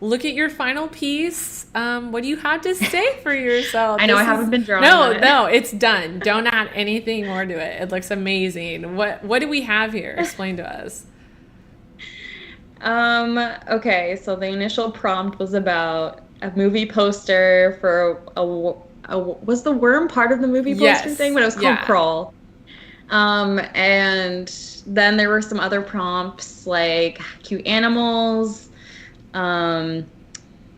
look at your final piece. What do you have to say for yourself? I know I haven't been drawing on it. No, it's done. Don't add anything more to it. It looks amazing. What do we have here? Explain to us. Okay, so the initial prompt was about a movie poster for was the worm part of the movie poster thing? But it was called Crawl. And then there were some other prompts like cute animals, and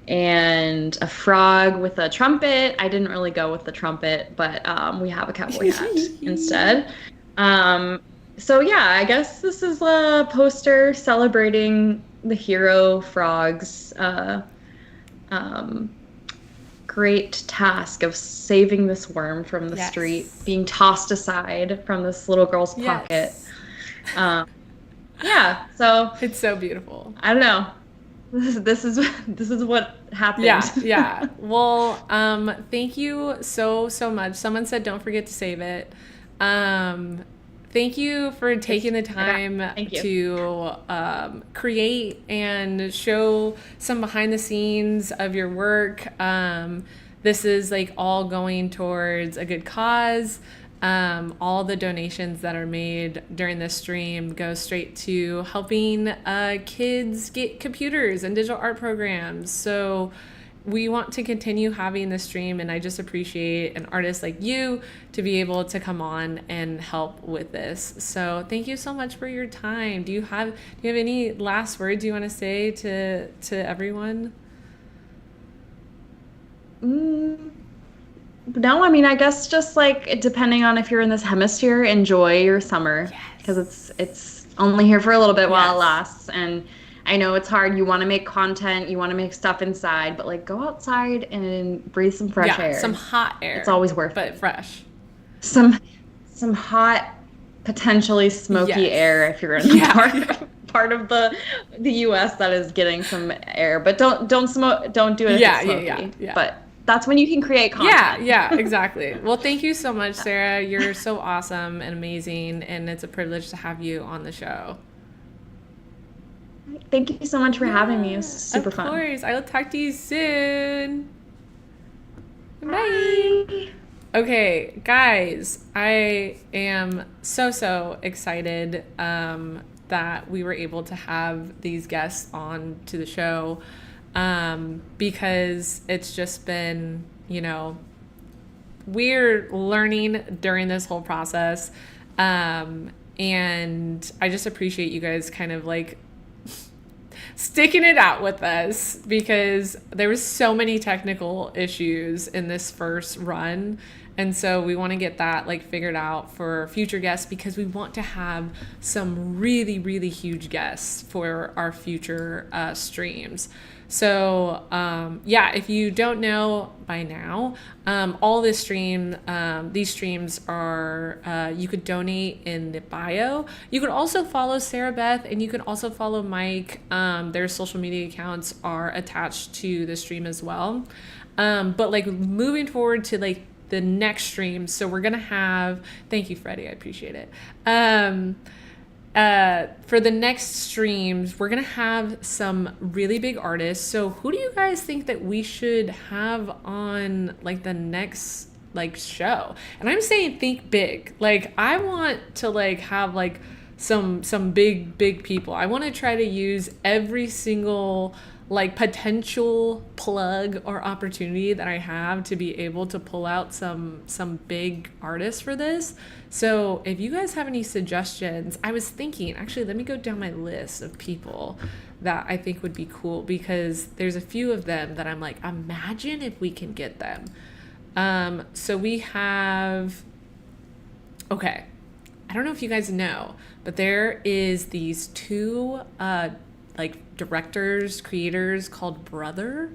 a frog with a trumpet. I didn't really go with the trumpet, but we have a cowboy hat instead. So yeah, I guess this is a poster celebrating the hero frog's great task of saving this worm from the street, being tossed aside from this little girl's pocket. Yeah, so it's so beautiful. I don't know. This is what happened. Yeah. Well, thank you so much. Someone said don't forget to save it. Thank you for taking the time to create and show some behind the scenes of your work. This is like all going towards a good cause. All the donations that are made during this stream go straight to helping kids get computers and digital art programs. So we want to continue having this stream, and I just appreciate an artist like you to be able to come on and help with this. So thank you so much for your time. Do you have any last words you want to say to everyone? No, I mean, I guess just like depending on if you're in this hemisphere, enjoy your summer, because it's only here for a little bit while it lasts. And I know it's hard. You want to make content, you want to make stuff inside, but like go outside and breathe some fresh air. Some hot air. It's always worth it. But fresh. Some hot, potentially smoky air if you're in the part of the U.S. that is getting some air. But don't smoke. Don't do it if it's smoky. Yeah. But that's when you can create content. Yeah, exactly. Well, thank you so much, Sarah. You're so awesome and amazing, and it's a privilege to have you on the show. Thank you so much for having me. It was super fun. Of course. I will talk to you soon. Bye. Okay, guys, I am so excited that we were able to have these guests on to the show, because it's just been, we're learning during this whole process, and I just appreciate you guys kind of like sticking it out with us, because there was so many technical issues in this first run, and so we want to get that like figured out for future guests, because we want to have some really huge guests for our future streams. So if you don't know by now, all these streams are, you could donate in the bio. You could also follow Sarah Beth, and you can also follow Mike. Their social media accounts are attached to the stream as well. But like moving forward to like the next stream, so we're gonna have, thank you, Freddie, I appreciate it. For the next streams, we're gonna have some really big artists. So who do you guys think that we should have on like the next like show? And I'm saying think big. Like I want to like have like some big people. I want to try to use every single like potential plug or opportunity that I have to be able to pull out some big artists for this. So if you guys have any suggestions, I was thinking, actually, let me go down my list of people that I think would be cool, because there's a few of them that I'm like, imagine if we can get them. So we have, okay, I don't know if you guys know, but there is these two like directors, creators called Brother,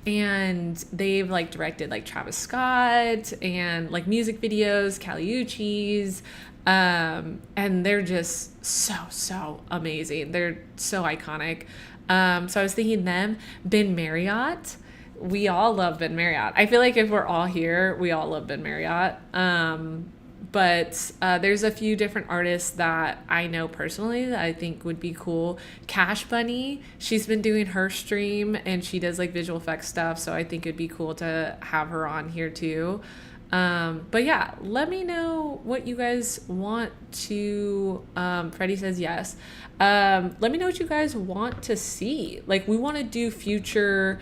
and they've like directed like Travis Scott and like music videos, Caliucci's, and they're just so amazing. They're so iconic. So I was thinking them, Ben Marriott. We all love Ben Marriott. I feel like if we're all here, we all love Ben Marriott. But there's a few different artists that I know personally that I think would be cool. Cash Bunny, she's been doing her stream and she does like visual effects stuff. So I think it'd be cool to have her on here too. But yeah, let me know what you guys want to, Freddie says yes. Let me know what you guys want to see. Like we want to do future,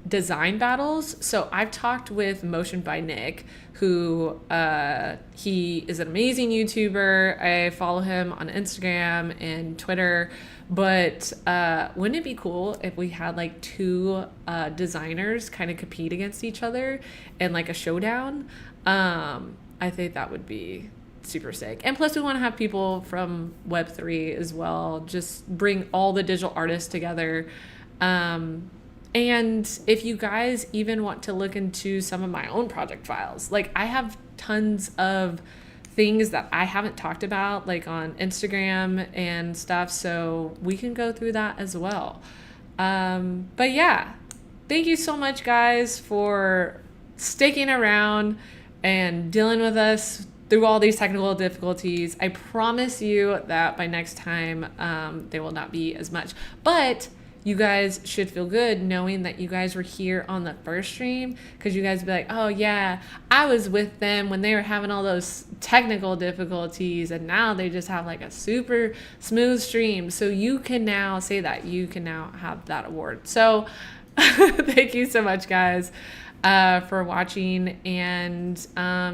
design battles. So I've talked with Motion by Nick, who he is an amazing YouTuber. I follow him on Instagram and Twitter. But wouldn't it be cool if we had like two designers kind of compete against each other in like a showdown? I think that would be super sick. And plus we want to have people from Web3 as well. Just bring all the digital artists together. And if you guys even want to look into some of my own project files, like I have tons of things that I haven't talked about, like on Instagram and stuff, so we can go through that as well. But yeah, thank you so much, guys, for sticking around and dealing with us through all these technical difficulties. I promise you that by next time, there will not be as much. But you guys should feel good knowing that you guys were here on the first stream, because you guys would be like, oh yeah, I was with them when they were having all those technical difficulties, and now they just have like a super smooth stream. So you can now say that. You can now have that award. So thank you so much, guys, for watching, and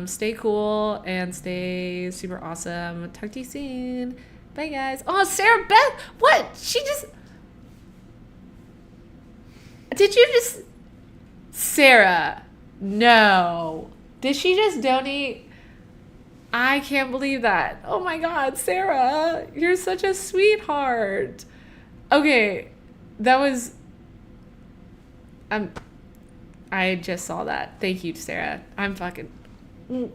stay cool and stay super awesome. Talk to you soon. Bye, guys. Oh, Sarah Beth, what? She just... Did you just... Sarah, no. Did she just donate? I can't believe that. Oh my God, Sarah, you're such a sweetheart. Okay, that was... I just saw that. Thank you, Sarah. I'm fucking... Okay.